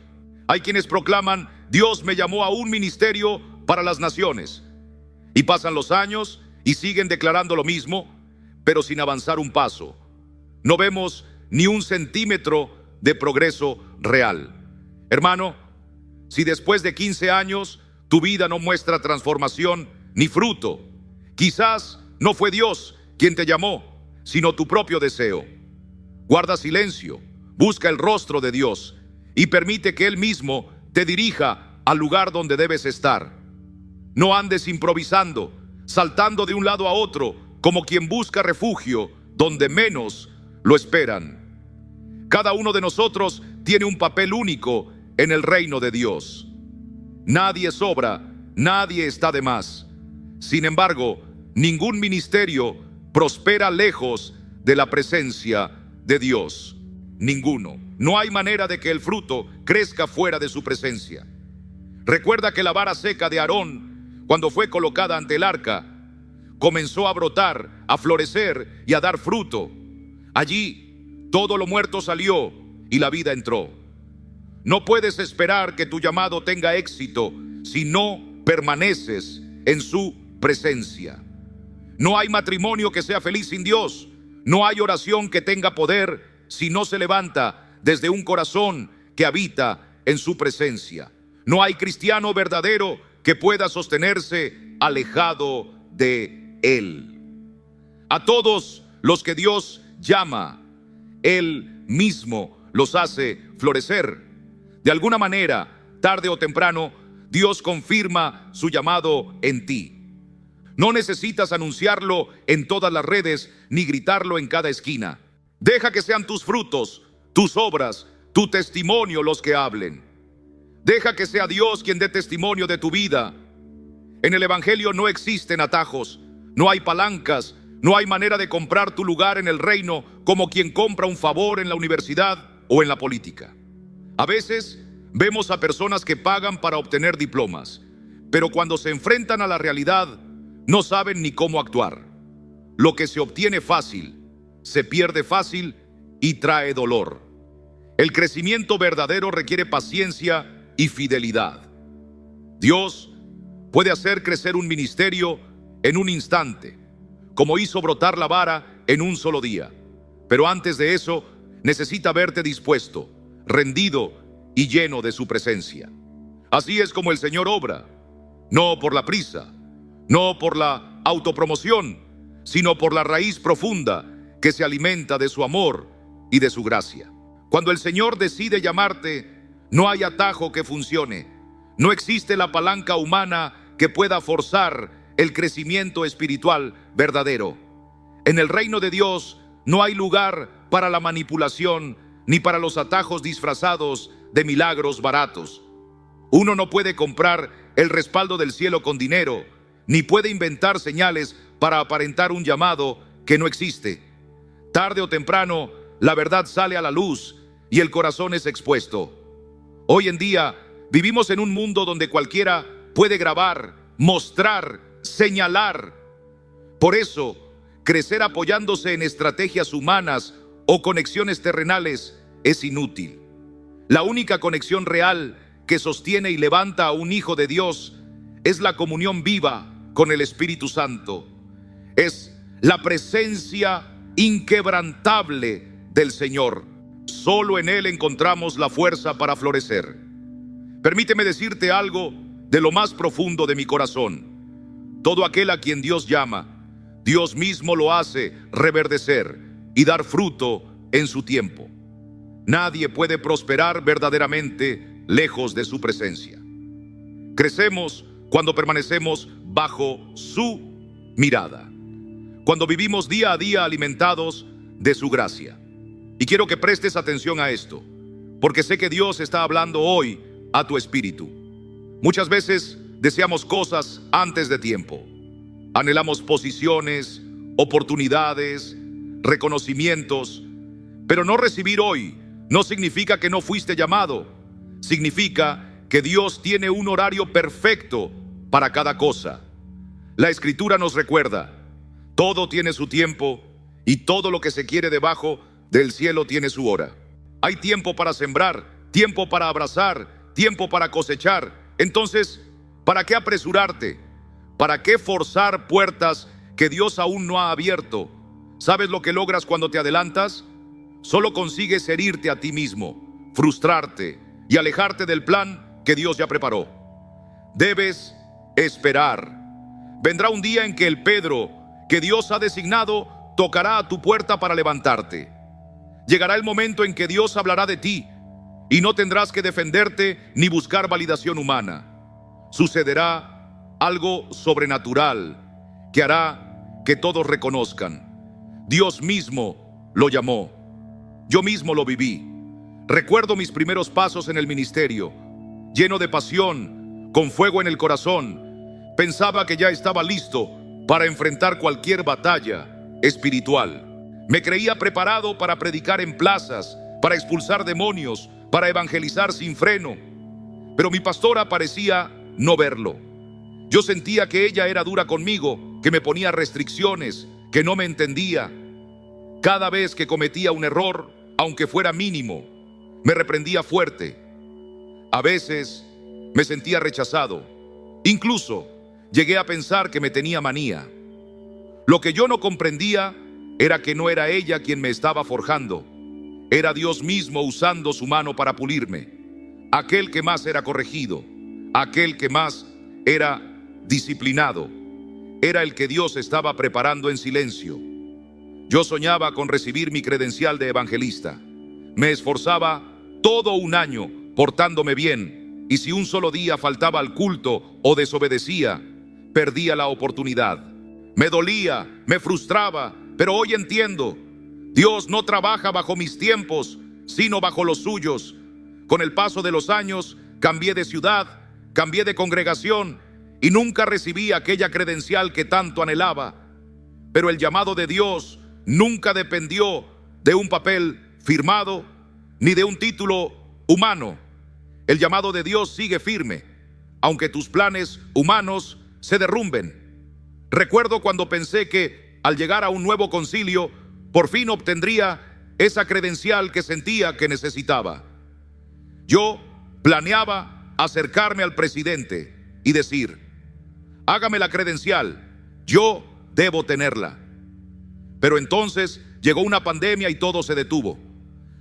Hay quienes proclaman, Dios me llamó a un ministerio para las naciones, y pasan los años y siguen declarando lo mismo, pero sin avanzar un paso. No vemos ni un centímetro de progreso real. Hermano, si después de 15 años tu vida no muestra transformación ni fruto, quizás no fue Dios quien te llamó, sino tu propio deseo. Guarda silencio, busca el rostro de Dios y permite que Él mismo te dirija al lugar donde debes estar. No andes improvisando, saltando de un lado a otro, como quien busca refugio donde menos lo esperan. Cada uno de nosotros tiene un papel único en el reino de Dios. Nadie sobra, nadie está de más. Sin embargo, ningún ministerio prospera lejos de la presencia de Dios. Ninguno. No hay manera de que el fruto crezca fuera de su presencia. Recuerda que la vara seca de Aarón, cuando fue colocada ante el arca, comenzó a brotar, a florecer y a dar fruto. Allí todo lo muerto salió y la vida entró. No puedes esperar que tu llamado tenga éxito si no permaneces en su presencia. No hay matrimonio que sea feliz sin Dios. No hay oración que tenga poder si no se levanta desde un corazón que habita en su presencia. No hay cristiano verdadero que pueda sostenerse alejado de Él. A todos los que Dios llama, Él mismo los hace florecer. De alguna manera, tarde o temprano, Dios confirma su llamado en ti. No necesitas anunciarlo en todas las redes ni gritarlo en cada esquina. Deja que sean tus frutos, tus obras, tu testimonio los que hablen. Deja que sea Dios quien dé testimonio de tu vida. En el Evangelio no existen atajos, no hay palancas, no hay manera de comprar tu lugar en el reino como quien compra un favor en la universidad o en la política. A veces vemos a personas que pagan para obtener diplomas, pero cuando se enfrentan a la realidad, no saben ni cómo actuar. Lo que se obtiene fácil, se pierde fácil y trae dolor. El crecimiento verdadero requiere paciencia y fidelidad. Dios puede hacer crecer un ministerio en un instante, como hizo brotar la vara en un solo día. Pero antes de eso, necesita verte dispuesto, rendido y lleno de su presencia. Así es como el Señor obra, no por la prisa, no por la autopromoción, sino por la raíz profunda que se alimenta de su amor y de su gracia. Cuando el Señor decide llamarte, no hay atajo que funcione. No existe la palanca humana que pueda forzar el crecimiento espiritual verdadero. En el reino de Dios no hay lugar para la manipulación ni para los atajos disfrazados de milagros baratos. Uno no puede comprar el respaldo del cielo con dinero, ni puede inventar señales para aparentar un llamado que no existe. Tarde o temprano, la verdad sale a la luz y el corazón es expuesto. Hoy en día vivimos en un mundo donde cualquiera puede grabar, mostrar, señalar. Por eso, crecer apoyándose en estrategias humanas o conexiones terrenales es inútil. La única conexión real que sostiene y levanta a un hijo de Dios es la comunión viva con el Espíritu Santo. Es la presencia inquebrantable del Señor. Solo en Él encontramos la fuerza para florecer. Permíteme decirte algo de lo más profundo de mi corazón. Todo aquel a quien Dios llama, Dios mismo lo hace reverdecer y dar fruto en su tiempo. Nadie puede prosperar verdaderamente lejos de su presencia. Crecemos cuando permanecemos bajo su mirada, cuando vivimos día a día alimentados de su gracia. Y quiero que prestes atención a esto, porque sé que Dios está hablando hoy a tu espíritu. Muchas veces deseamos cosas antes de tiempo. Anhelamos posiciones, oportunidades, reconocimientos, pero no recibir hoy no significa que no fuiste llamado. Significa que Dios tiene un horario perfecto para cada cosa. La Escritura nos recuerda, todo tiene su tiempo y todo lo que se quiere debajo del cielo tiene su hora. Hay tiempo para sembrar, tiempo para abrazar, tiempo para cosechar. Entonces, ¿para qué apresurarte? ¿Para qué forzar puertas que Dios aún no ha abierto? ¿Sabes lo que logras cuando te adelantas? Solo consigues herirte a ti mismo, frustrarte y alejarte del plan que Dios ya preparó. Debes esperar. Vendrá un día en que el Pedro que Dios ha designado tocará a tu puerta para levantarte. Llegará el momento en que Dios hablará de ti y no tendrás que defenderte ni buscar validación humana. Sucederá algo sobrenatural que hará que todos reconozcan. Dios mismo lo llamó. Yo mismo lo viví. Recuerdo mis primeros pasos en el ministerio, lleno de pasión, con fuego en el corazón. Pensaba que ya estaba listo para enfrentar cualquier batalla espiritual. Me creía preparado para predicar en plazas, para expulsar demonios, para evangelizar sin freno. Pero mi pastora parecía no verlo. Yo sentía que ella era dura conmigo, que me ponía restricciones, que no me entendía. Cada vez que cometía un error, aunque fuera mínimo, me reprendía fuerte. A veces me sentía rechazado. Incluso llegué a pensar que me tenía manía. Lo que yo no comprendía era que no era ella quien me estaba forjando. Era Dios mismo usando su mano para pulirme. Aquel que más era corregido, Aquel que más era disciplinado era el que Dios estaba preparando en silencio. Yo soñaba con recibir mi credencial de evangelista. Me esforzaba todo un año portándome bien, y si un solo día faltaba al culto o desobedecía, perdía la oportunidad. Me dolía, me frustraba, pero hoy entiendo. Dios no trabaja bajo mis tiempos, sino bajo los suyos. Con el paso de los años, cambié de ciudad, cambié de congregación y nunca recibí aquella credencial que tanto anhelaba. Pero el llamado de Dios nunca dependió de un papel firmado ni de un título humano. El llamado de Dios sigue firme, aunque tus planes humanos se derrumben. Recuerdo cuando pensé que al llegar a un nuevo concilio, por fin obtendría esa credencial que sentía que necesitaba. Yo planeaba acercarme al presidente y decir: hágame la credencial, yo debo tenerla. Pero entonces llegó una pandemia y todo se detuvo.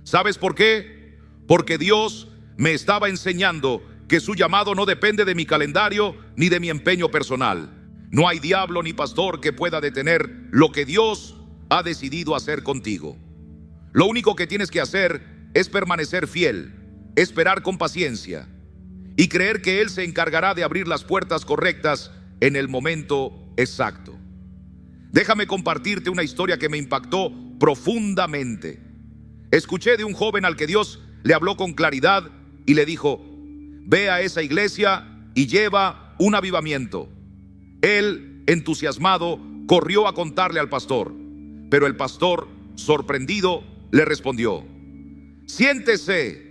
¿Sabes por qué? Porque Dios me estaba enseñando que su llamado no depende de mi calendario ni de mi empeño personal. No hay diablo ni pastor que pueda detener lo que Dios ha decidido hacer contigo. Lo único que tienes que hacer es permanecer fiel, esperar con paciencia y creer que Él se encargará de abrir las puertas correctas en el momento exacto. Déjame compartirte una historia que me impactó profundamente. Escuché de un joven al que Dios le habló con claridad y le dijo: ve a esa iglesia y lleva un avivamiento. Él, entusiasmado, corrió a contarle al pastor, pero el pastor, sorprendido, le respondió: siéntese,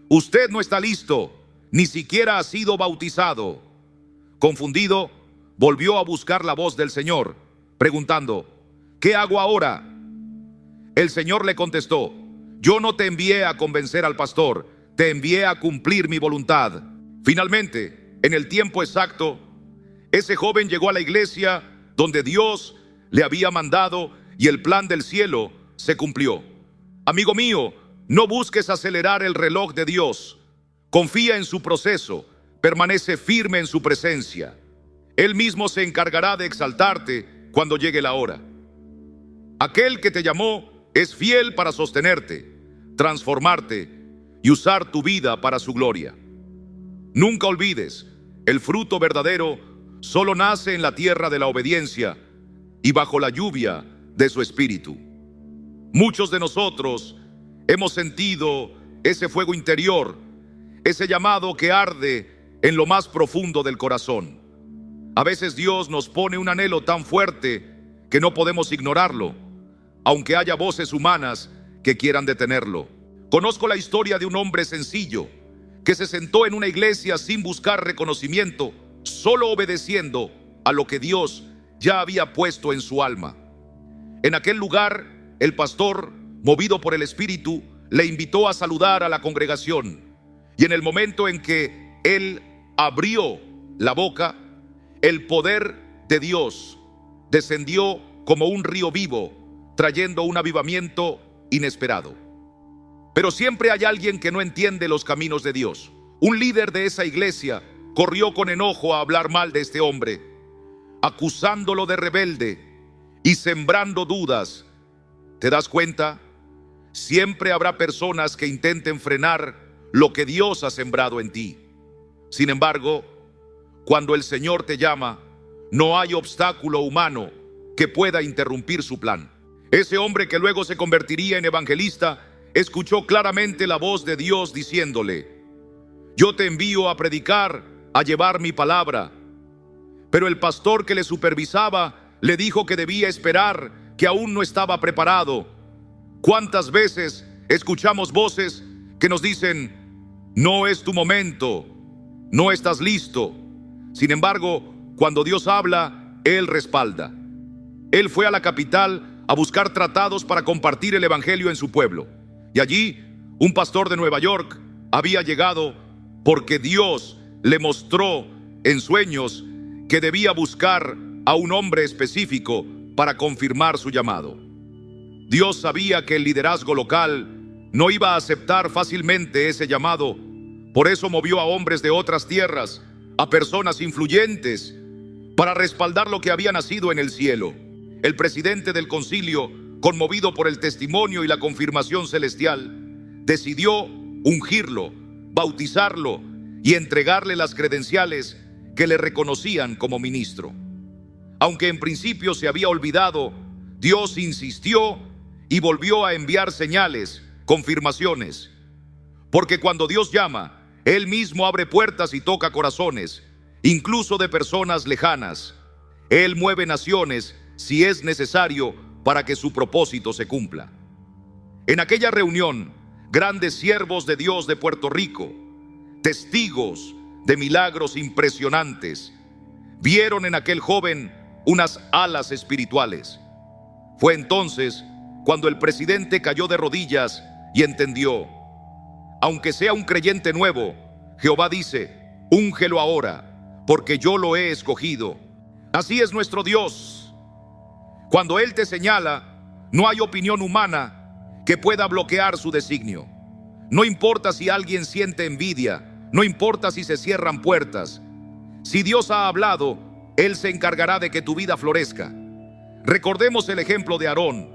usted no está listo, ni siquiera ha sido bautizado. Confundido, volvió a buscar la voz del Señor, preguntando: ¿qué hago ahora? El Señor le contestó: yo no te envié a convencer al pastor, te envié a cumplir mi voluntad. Finalmente, en el tiempo exacto, ese joven llegó a la iglesia donde Dios le había mandado y el plan del cielo se cumplió. Amigo mío, no busques acelerar el reloj de Dios. Confía en su proceso, permanece firme en su presencia. Él mismo se encargará de exaltarte cuando llegue la hora. Aquel que te llamó es fiel para sostenerte, transformarte y usar tu vida para su gloria. Nunca olvides, el fruto verdadero solo nace en la tierra de la obediencia y bajo la lluvia de su espíritu. Muchos de nosotros hemos sentido ese fuego interior, ese llamado que arde en lo más profundo del corazón. A veces Dios nos pone un anhelo tan fuerte que no podemos ignorarlo, aunque haya voces humanas que quieran detenerlo. Conozco la historia de un hombre sencillo que se sentó en una iglesia sin buscar reconocimiento, solo obedeciendo a lo que Dios ya había puesto en su alma. En aquel lugar, el pastor, movido por el Espíritu, le invitó a saludar a la congregación. Y en el momento en que él abrió la boca, el poder de Dios descendió como un río vivo, trayendo un avivamiento inesperado. Pero siempre hay alguien que no entiende los caminos de Dios. Un líder de esa iglesia corrió con enojo a hablar mal de este hombre, acusándolo de rebelde y sembrando dudas. ¿Te das cuenta? Siempre habrá personas que intenten frenar lo que Dios ha sembrado en ti. Sin embargo, cuando el Señor te llama, no hay obstáculo humano que pueda interrumpir su plan. Ese hombre, que luego se convertiría en evangelista, escuchó claramente la voz de Dios diciéndole: yo te envío a predicar, a llevar mi palabra. Pero el pastor que le supervisaba le dijo que debía esperar, que aún no estaba preparado. ¿Cuántas veces escuchamos voces que nos dicen: no es tu momento, no estás listo? Sin embargo, cuando Dios habla, Él respalda. Él fue a la capital a buscar tratados para compartir el evangelio en su pueblo. Y allí, un pastor de Nueva York había llegado porque Dios le mostró en sueños que debía buscar a un hombre específico para confirmar su llamado. Dios sabía que el liderazgo local no iba a aceptar fácilmente ese llamado. Por eso movió a hombres de otras tierras a personas influyentes para respaldar lo que había nacido en el cielo. El presidente del concilio, conmovido por el testimonio y la confirmación celestial, decidió ungirlo, bautizarlo y entregarle las credenciales que le reconocían como ministro. Aunque en principio se había olvidado, Dios insistió y volvió a enviar señales, confirmaciones. Porque cuando Dios llama, Él mismo abre puertas y toca corazones, incluso de personas lejanas. Él mueve naciones si es necesario para que su propósito se cumpla. En aquella reunión, grandes siervos de Dios de Puerto Rico, testigos de milagros impresionantes, vieron en aquel joven unas alas espirituales. Fue entonces cuando el presidente cayó de rodillas y entendió: aunque sea un creyente nuevo, Jehová dice: úngelo ahora, porque yo lo he escogido. Así es nuestro Dios. Cuando Él te señala, no hay opinión humana que pueda bloquear su designio. No importa si alguien siente envidia, no importa si se cierran puertas. Si Dios ha hablado, Él se encargará de que tu vida florezca. Recordemos el ejemplo de Aarón.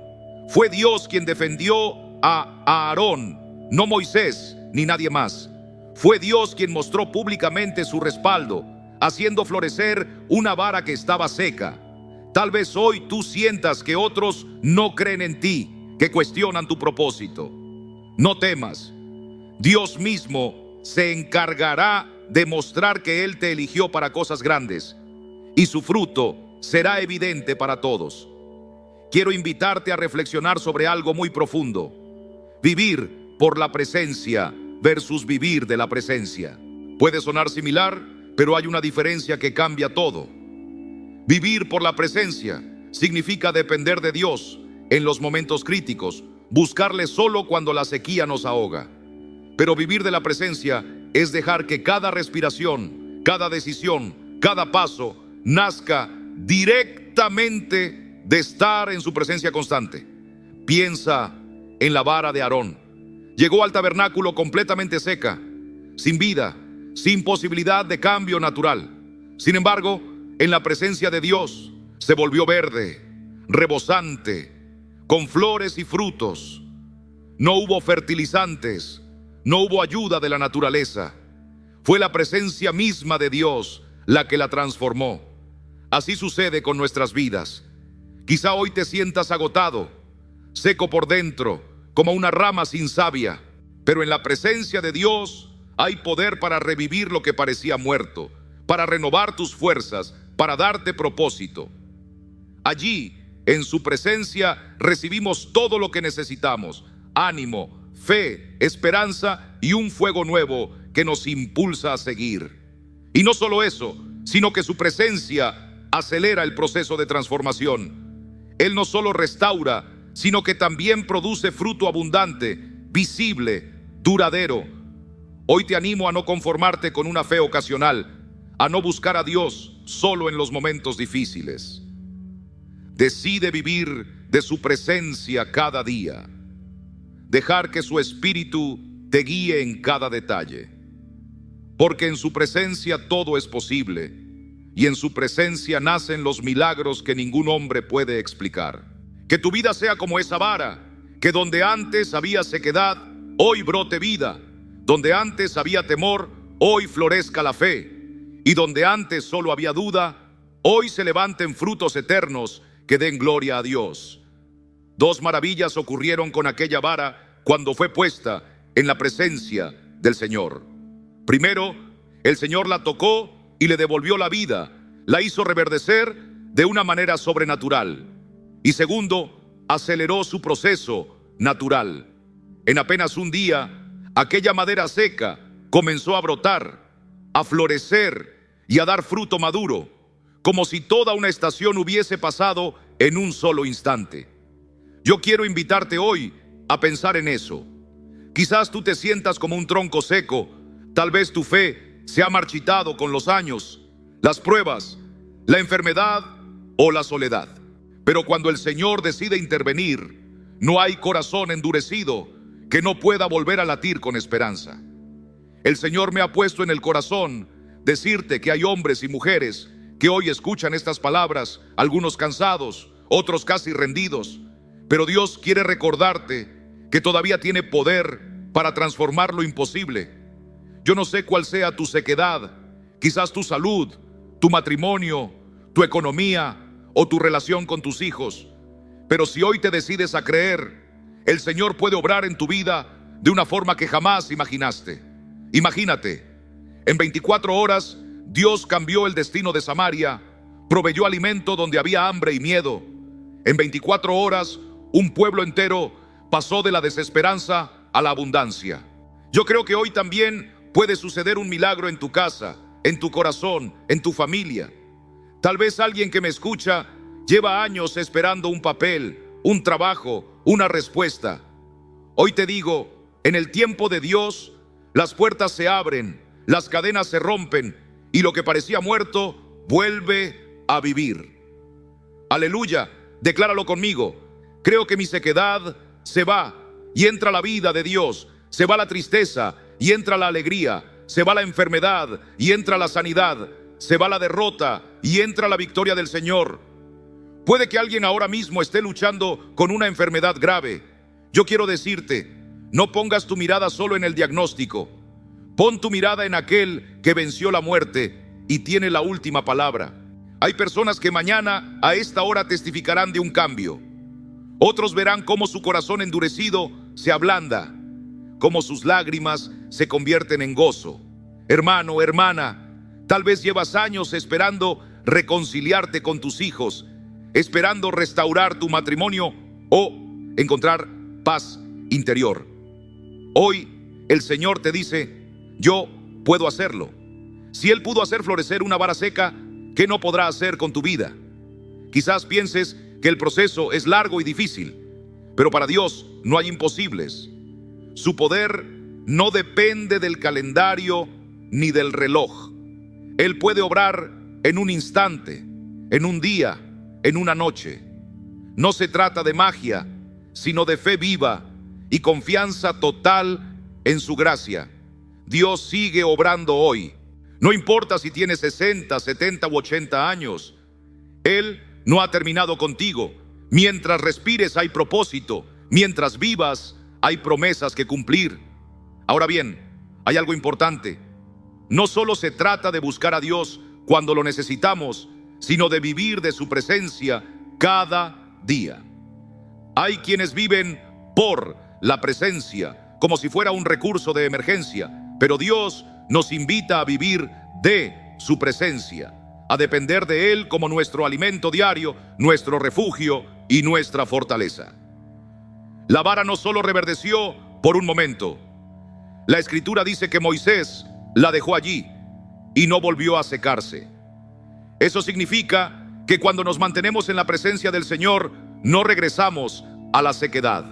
Fue Dios quien defendió a Aarón, no Moisés ni nadie más. Fue Dios quien mostró públicamente su respaldo, haciendo florecer una vara que estaba seca. Tal vez hoy tú sientas que otros no creen en ti, que cuestionan tu propósito. No temas. Dios mismo se encargará de mostrar que Él te eligió para cosas grandes, y su fruto será evidente para todos. Quiero invitarte a reflexionar sobre algo muy profundo: vivir por la presencia versus vivir de la presencia. Puede sonar similar, pero hay una diferencia que cambia todo. Vivir por la presencia significa depender de Dios en los momentos críticos, buscarle solo cuando la sequía nos ahoga. Pero vivir de la presencia es dejar que cada respiración, cada decisión, cada paso nazca directamente de estar en su presencia constante. Piensa en la vara de Aarón. Llegó al tabernáculo completamente seca, sin vida, sin posibilidad de cambio natural. Sin embargo, en la presencia de Dios se volvió verde, rebosante, con flores y frutos. No hubo fertilizantes, no hubo ayuda de la naturaleza. Fue la presencia misma de Dios la que la transformó. Así sucede con nuestras vidas. Quizá hoy te sientas agotado, seco por dentro, como una rama sin savia, pero en la presencia de Dios hay poder para revivir lo que parecía muerto, para renovar tus fuerzas, para darte propósito. Allí, en su presencia, recibimos todo lo que necesitamos: ánimo, fe, esperanza y un fuego nuevo que nos impulsa a seguir. Y no solo eso, sino que su presencia acelera el proceso de transformación. Él no solo restaura, sino que también produce fruto abundante, visible, duradero. Hoy te animo a no conformarte con una fe ocasional, a no buscar a Dios solo en los momentos difíciles. Decide vivir de su presencia cada día. Dejar que su espíritu te guíe en cada detalle. Porque en su presencia todo es posible, y en su presencia nacen los milagros que ningún hombre puede explicar. Que tu vida sea como esa vara, que donde antes había sequedad, hoy brote vida. Donde antes había temor, hoy florezca la fe. Y donde antes solo había duda, hoy se levanten frutos eternos que den gloria a Dios. Dos maravillas ocurrieron con aquella vara cuando fue puesta en la presencia del Señor. Primero, el Señor la tocó y le devolvió la vida, la hizo reverdecer de una manera sobrenatural. Y segundo, aceleró su proceso natural. En apenas un día, aquella madera seca comenzó a brotar, a florecer y a dar fruto maduro, como si toda una estación hubiese pasado en un solo instante. Yo quiero invitarte hoy a pensar en eso. Quizás tú te sientas como un tronco seco, tal vez tu fe se ha marchitado con los años, las pruebas, la enfermedad o la soledad. Pero cuando el Señor decide intervenir, no hay corazón endurecido que no pueda volver a latir con esperanza. El Señor me ha puesto en el corazón decirte que hay hombres y mujeres que hoy escuchan estas palabras, algunos cansados, otros casi rendidos, pero Dios quiere recordarte que todavía tiene poder para transformar lo imposible. Yo no sé cuál sea tu sequedad, quizás tu salud, tu matrimonio, tu economía o tu relación con tus hijos, pero si hoy te decides a creer, el Señor puede obrar en tu vida de una forma que jamás imaginaste. Imagínate, en 24 horas Dios cambió el destino de Samaria, proveyó alimento donde había hambre y miedo. En 24 horas un pueblo entero pasó de la desesperanza a la abundancia. Yo creo que hoy también puede suceder un milagro en tu casa, en tu corazón, en tu familia. Tal vez alguien que me escucha lleva años esperando un papel, un trabajo, una respuesta. Hoy te digo, en el tiempo de Dios, las puertas se abren, las cadenas se rompen y lo que parecía muerto vuelve a vivir. Aleluya, decláralo conmigo. Creo que mi sequedad se va y entra la vida de Dios, se va la tristeza y entra la alegría, se va la enfermedad y entra la sanidad, se va la derrota y entra la victoria del Señor. Puede que alguien ahora mismo esté luchando con una enfermedad grave. Yo quiero decirte, no pongas tu mirada solo en el diagnóstico. Pon tu mirada en aquel que venció la muerte y tiene la última palabra. Hay personas que mañana a esta hora testificarán de un cambio. Otros verán cómo su corazón endurecido se ablanda, cómo sus lágrimas se convierten en gozo. Hermano, hermana, tal vez llevas años esperando reconciliarte con tus hijos, esperando restaurar tu matrimonio o encontrar paz interior. Hoy el Señor te dice, yo puedo hacerlo. Si Él pudo hacer florecer una vara seca, ¿qué no podrá hacer con tu vida? Quizás pienses que el proceso es largo y difícil, pero para Dios no hay imposibles. Su poder no depende del calendario ni del reloj. Él puede obrar en un instante, en un día, en una noche. No se trata de magia, sino de fe viva y confianza total en su gracia. Dios sigue obrando hoy. No importa si tienes 60, 70 u 80 años. Él no ha terminado contigo. Mientras respires hay propósito. Mientras vivas hay promesas que cumplir. Ahora bien, hay algo importante. No solo se trata de buscar a Dios cuando lo necesitamos, sino de vivir de su presencia cada día. Hay quienes viven por la presencia, como si fuera un recurso de emergencia, pero Dios nos invita a vivir de su presencia, a depender de Él como nuestro alimento diario, nuestro refugio y nuestra fortaleza. La vara no solo reverdeció por un momento. La Escritura dice que Moisés la dejó allí y no volvió a secarse. Eso significa que cuando nos mantenemos en la presencia del Señor, no regresamos a la sequedad.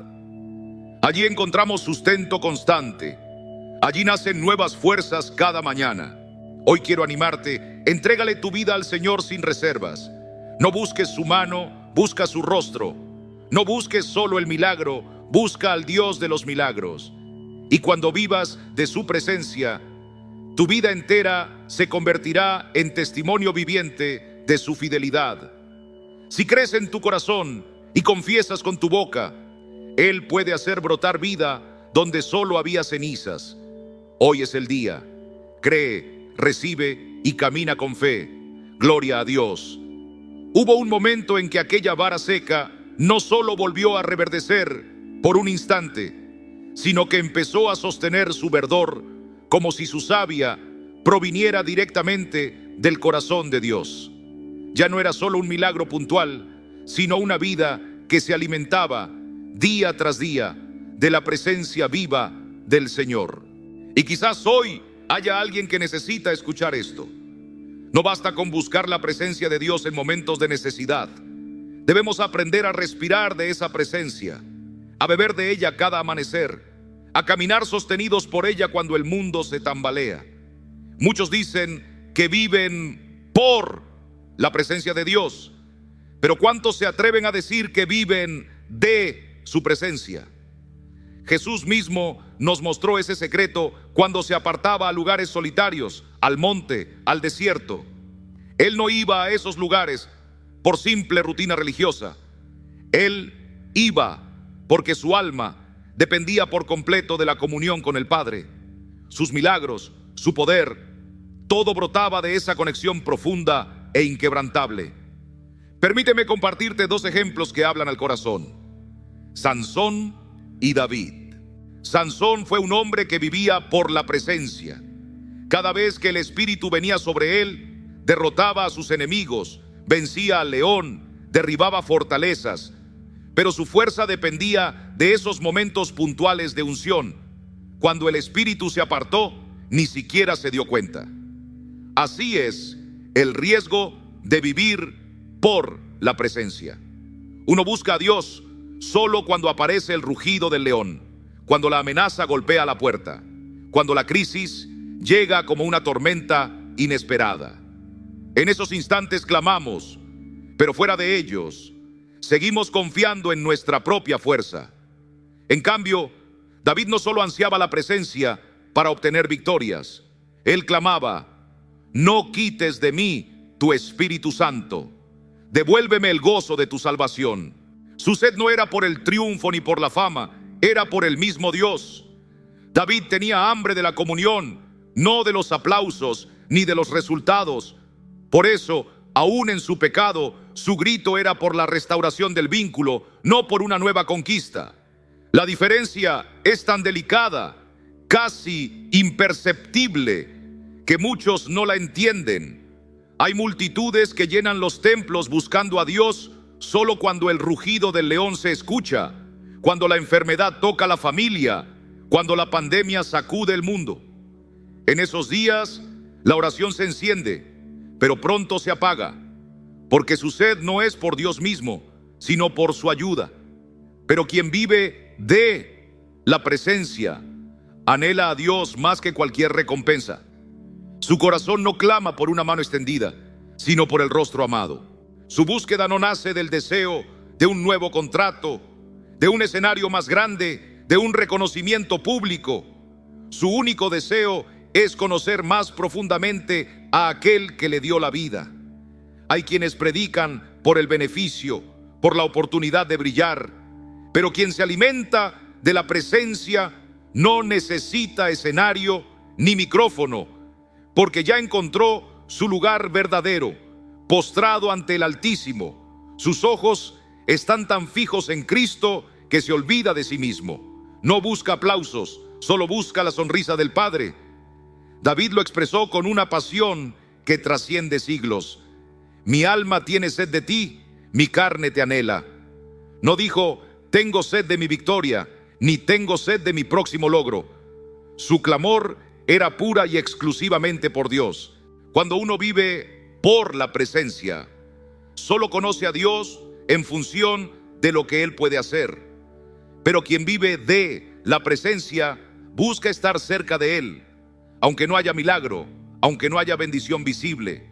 Allí encontramos sustento constante. Allí nacen nuevas fuerzas cada mañana. Hoy quiero animarte, entrégale tu vida al Señor sin reservas. No busques su mano, busca su rostro. No busques solo el milagro, busca al Dios de los milagros. Y cuando vivas de su presencia, tu vida entera se convertirá en testimonio viviente de su fidelidad. Si crees en tu corazón y confiesas con tu boca, Él puede hacer brotar vida donde solo había cenizas. Hoy es el día. Cree, recibe y camina con fe. Gloria a Dios. Hubo un momento en que aquella vara seca no solo volvió a reverdecer por un instante, sino que empezó a sostener su verdor como si su savia proviniera directamente del corazón de Dios. Ya no era solo un milagro puntual, sino una vida que se alimentaba día tras día de la presencia viva del Señor. Y quizás hoy haya alguien que necesita escuchar esto. No basta con buscar la presencia de Dios en momentos de necesidad. Debemos aprender a respirar de esa presencia, a beber de ella cada amanecer, a caminar sostenidos por ella cuando el mundo se tambalea. Muchos dicen que viven por la presencia de Dios, pero ¿cuántos se atreven a decir que viven de su presencia? Jesús mismo nos mostró ese secreto cuando se apartaba a lugares solitarios, al monte, al desierto. Él no iba a esos lugares por simple rutina religiosa. Él iba porque su alma dependía por completo de la comunión con el Padre. Sus milagros, su poder, todo brotaba de esa conexión profunda e inquebrantable. Permíteme compartirte dos ejemplos que hablan al corazón: Sansón y David. Sansón fue un hombre que vivía por la presencia. Cada vez que el Espíritu venía sobre él, derrotaba a sus enemigos, vencía al león, derribaba fortalezas. Pero su fuerza dependía de esos momentos puntuales de unción. Cuando el Espíritu se apartó, ni siquiera se dio cuenta. Así es el riesgo de vivir por la presencia. Uno busca a Dios solo cuando aparece el rugido del león, cuando la amenaza golpea la puerta, cuando la crisis llega como una tormenta inesperada. En esos instantes clamamos, pero fuera de ellos, seguimos confiando en nuestra propia fuerza. En cambio, David no solo ansiaba la presencia para obtener victorias. Él clamaba: no quites de mí tu Espíritu Santo. Devuélveme el gozo de tu salvación. Su sed no era por el triunfo ni por la fama, era por el mismo Dios. David tenía hambre de la comunión, no de los aplausos ni de los resultados. Por eso, aún en su pecado, su grito era por la restauración del vínculo, no por una nueva conquista. La diferencia es tan delicada, casi imperceptible, que muchos no la entienden. Hay multitudes que llenan los templos buscando a Dios solo cuando el rugido del león se escucha, cuando la enfermedad toca la familia, cuando la pandemia sacude el mundo. En esos días, la oración se enciende, pero pronto se apaga, porque su sed no es por Dios mismo, sino por su ayuda. Pero quien vive de la presencia anhela a Dios más que cualquier recompensa. Su corazón no clama por una mano extendida, sino por el rostro amado. Su búsqueda no nace del deseo de un nuevo contrato, de un escenario más grande, de un reconocimiento público. Su único deseo es conocer más profundamente a aquel que le dio la vida. Hay quienes predican por el beneficio, por la oportunidad de brillar, pero quien se alimenta de la presencia no necesita escenario ni micrófono, porque ya encontró su lugar verdadero, postrado ante el Altísimo. Sus ojos están tan fijos en Cristo que se olvida de sí mismo. No busca aplausos, solo busca la sonrisa del Padre. David lo expresó con una pasión que trasciende siglos. Mi alma tiene sed de ti, mi carne te anhela. No dijo, tengo sed de mi victoria, ni tengo sed de mi próximo logro. Su clamor era pura y exclusivamente por Dios. Cuando uno vive por la presencia, solo conoce a Dios en función de lo que Él puede hacer. Pero quien vive de la presencia busca estar cerca de Él, aunque no haya milagro, aunque no haya bendición visible.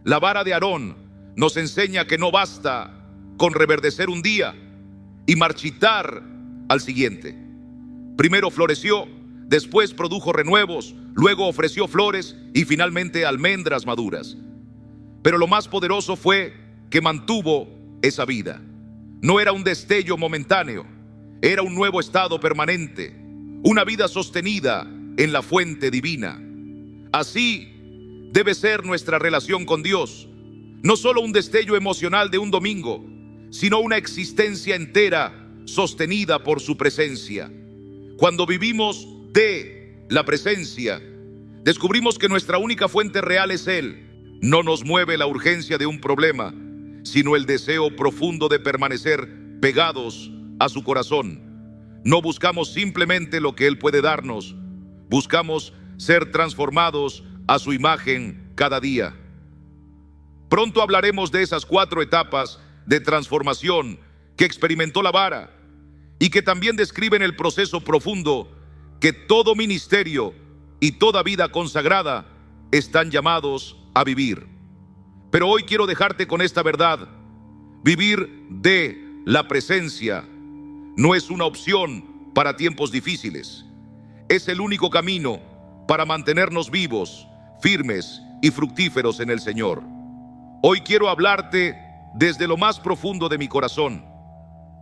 La vara de Aarón nos enseña que no basta con reverdecer un día y marchitar al siguiente. Primero floreció, después produjo renuevos, luego ofreció flores y finalmente almendras maduras. Pero lo más poderoso fue que mantuvo esa vida. No era un destello momentáneo, era un nuevo estado permanente, una vida sostenida en la fuente divina. Así debe ser nuestra relación con Dios, no solo un destello emocional de un domingo, sino una existencia entera sostenida por su presencia. Cuando vivimos de la presencia, descubrimos que nuestra única fuente real es Él. No nos mueve la urgencia de un problema, sino el deseo profundo de permanecer pegados a su corazón. No buscamos simplemente lo que Él puede darnos, buscamos ser transformados a su imagen cada día. Pronto hablaremos de esas 4 etapas de transformación que experimentó la vara y que también describen el proceso profundo que todo ministerio y toda vida consagrada están llamados a vivir. Pero hoy quiero dejarte con esta verdad: vivir de la presencia no es una opción para tiempos difíciles, es el único camino para mantenernos vivos, firmes y fructíferos en el Señor. Hoy quiero hablarte desde lo más profundo de mi corazón.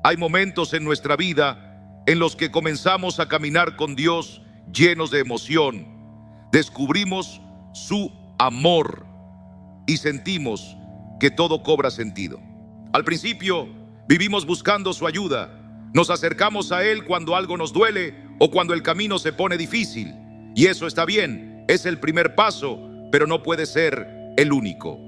Hay momentos en nuestra vida en los que comenzamos a caminar con Dios llenos de emoción. Descubrimos su amor y sentimos que todo cobra sentido. Al principio vivimos buscando su ayuda. Nos acercamos a Él cuando algo nos duele o cuando el camino se pone difícil. Y eso está bien, es el primer paso, pero no puede ser el único.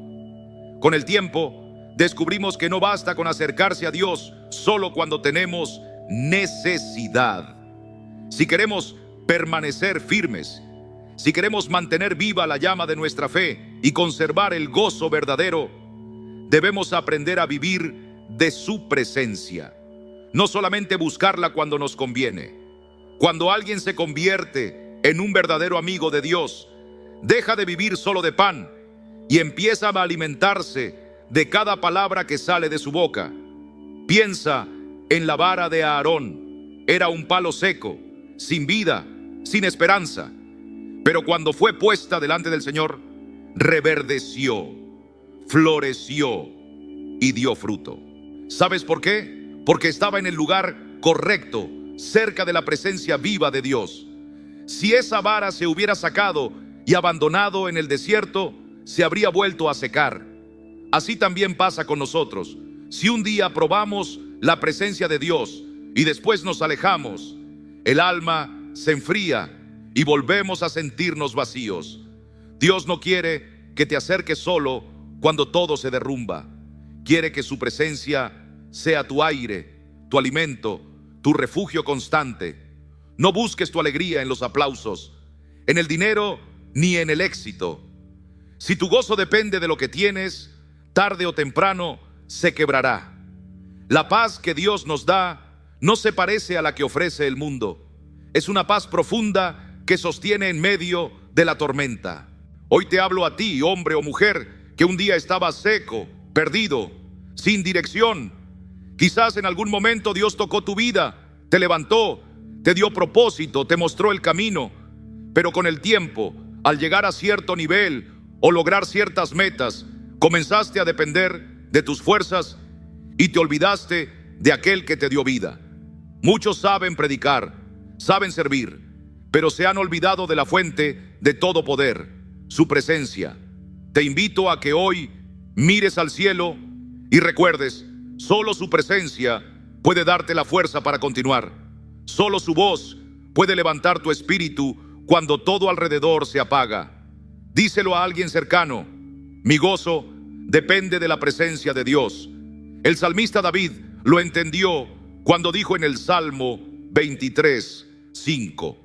Con el tiempo, descubrimos que no basta con acercarse a Dios solo cuando tenemos necesidad. Si queremos permanecer firmes, si queremos mantener viva la llama de nuestra fe y conservar el gozo verdadero, debemos aprender a vivir de su presencia. No solamente buscarla cuando nos conviene. Cuando alguien se convierte en un verdadero amigo de Dios, deja de vivir solo de pan y empieza a alimentarse de cada palabra que sale de su boca. Piensa en la vara de Aarón. Era un palo seco, sin vida, sin esperanza. Pero cuando fue puesta delante del Señor, reverdeció, floreció y dio fruto. ¿Sabes por qué? Porque estaba en el lugar correcto, cerca de la presencia viva de Dios. Si esa vara se hubiera sacado y abandonado en el desierto, se habría vuelto a secar. Así también pasa con nosotros. Si un día probamos la presencia de Dios y después nos alejamos, el alma se enfría y volvemos a sentirnos vacíos. Dios no quiere que te acerques solo cuando todo se derrumba. Quiere que su presencia sea tu aire, tu alimento, tu refugio constante. No busques tu alegría en los aplausos, en el dinero ni en el éxito. Si tu gozo depende de lo que tienes, tarde o temprano se quebrará. La paz que Dios nos da no se parece a la que ofrece el mundo. Es una paz profunda que sostiene en medio de la tormenta. Hoy te hablo a ti, hombre o mujer, que un día estabas seco, perdido, sin dirección. Quizás en algún momento Dios tocó tu vida, te levantó, te dio propósito, te mostró el camino. Pero con el tiempo, al llegar a cierto nivel o lograr ciertas metas, comenzaste a depender de tus fuerzas y te olvidaste de aquel que te dio vida. Muchos saben predicar, saben servir, pero se han olvidado de la fuente de todo poder, su presencia. Te invito a que hoy mires al cielo y recuerdes, solo su presencia puede darte la fuerza para continuar. Solo su voz puede levantar tu espíritu cuando todo alrededor se apaga. Díselo a alguien cercano: mi gozo depende de la presencia de Dios. El salmista David lo entendió cuando dijo en el Salmo 23:5: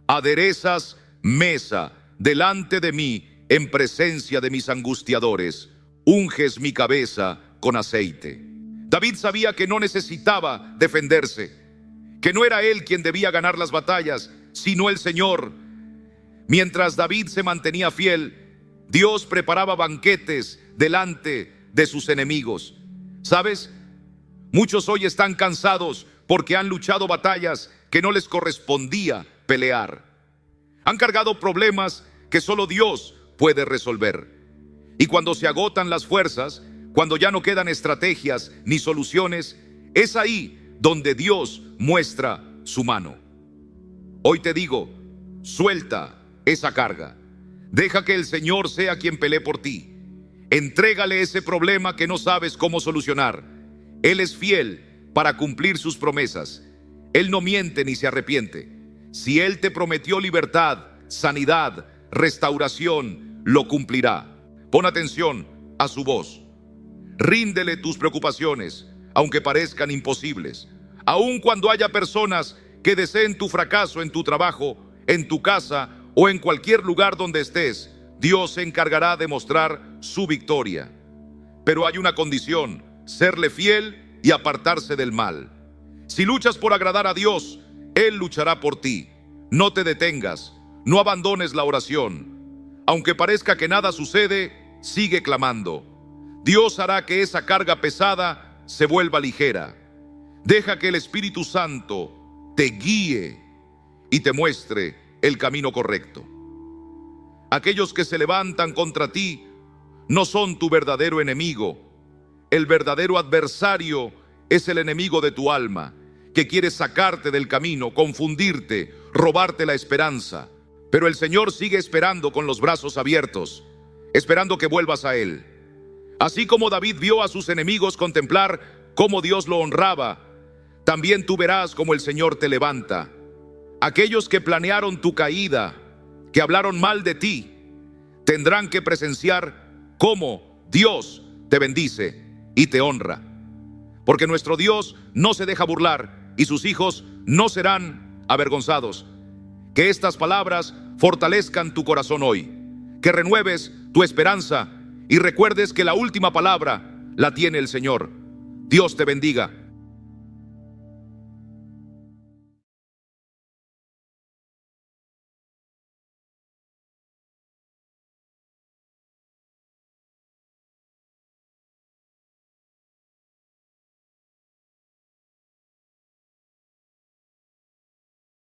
aderezas mesa delante de mí en presencia de mis angustiadores, unges mi cabeza con aceite. David sabía que no necesitaba defenderse, que no era él quien debía ganar las batallas, sino el Señor. Mientras David se mantenía fiel, Dios preparaba banquetes delante de sus enemigos. ¿Sabes? Muchos hoy están cansados porque han luchado batallas que no les correspondía pelear. Han cargado problemas que solo Dios puede resolver. Y cuando se agotan las fuerzas, cuando ya no quedan estrategias ni soluciones, es ahí donde Dios muestra su mano. Hoy te digo, suelta esa carga. Deja que el Señor sea quien pelee por ti. Entrégale ese problema que no sabes cómo solucionar. Él es fiel para cumplir sus promesas. Él no miente ni se arrepiente. Si Él te prometió libertad, sanidad, restauración, lo cumplirá. Pon atención a su voz. Ríndele tus preocupaciones, aunque parezcan imposibles. Aun cuando haya personas que deseen tu fracaso en tu trabajo, en tu casa o en cualquier lugar donde estés, Dios se encargará de mostrar su victoria. Pero hay una condición: serle fiel y apartarse del mal. Si luchas por agradar a Dios, Él luchará por ti. No te detengas, no abandones la oración. Aunque parezca que nada sucede, sigue clamando. Dios hará que esa carga pesada se vuelva ligera. Deja que el Espíritu Santo te guíe y te muestre el camino correcto. Aquellos que se levantan contra ti no son tu verdadero enemigo. El verdadero adversario es el enemigo de tu alma, que quiere sacarte del camino, confundirte, robarte la esperanza. Pero el Señor sigue esperando con los brazos abiertos, esperando que vuelvas a Él. Así como David vio a sus enemigos contemplar cómo Dios lo honraba, también tú verás cómo el Señor te levanta. Aquellos que planearon tu caída, que hablaron mal de ti, tendrán que presenciar cómo Dios te bendice y te honra. Porque nuestro Dios no se deja burlar y sus hijos no serán avergonzados. Que estas palabras fortalezcan tu corazón hoy, que renueves tu esperanza y recuerdes que la última palabra la tiene el Señor. Dios te bendiga.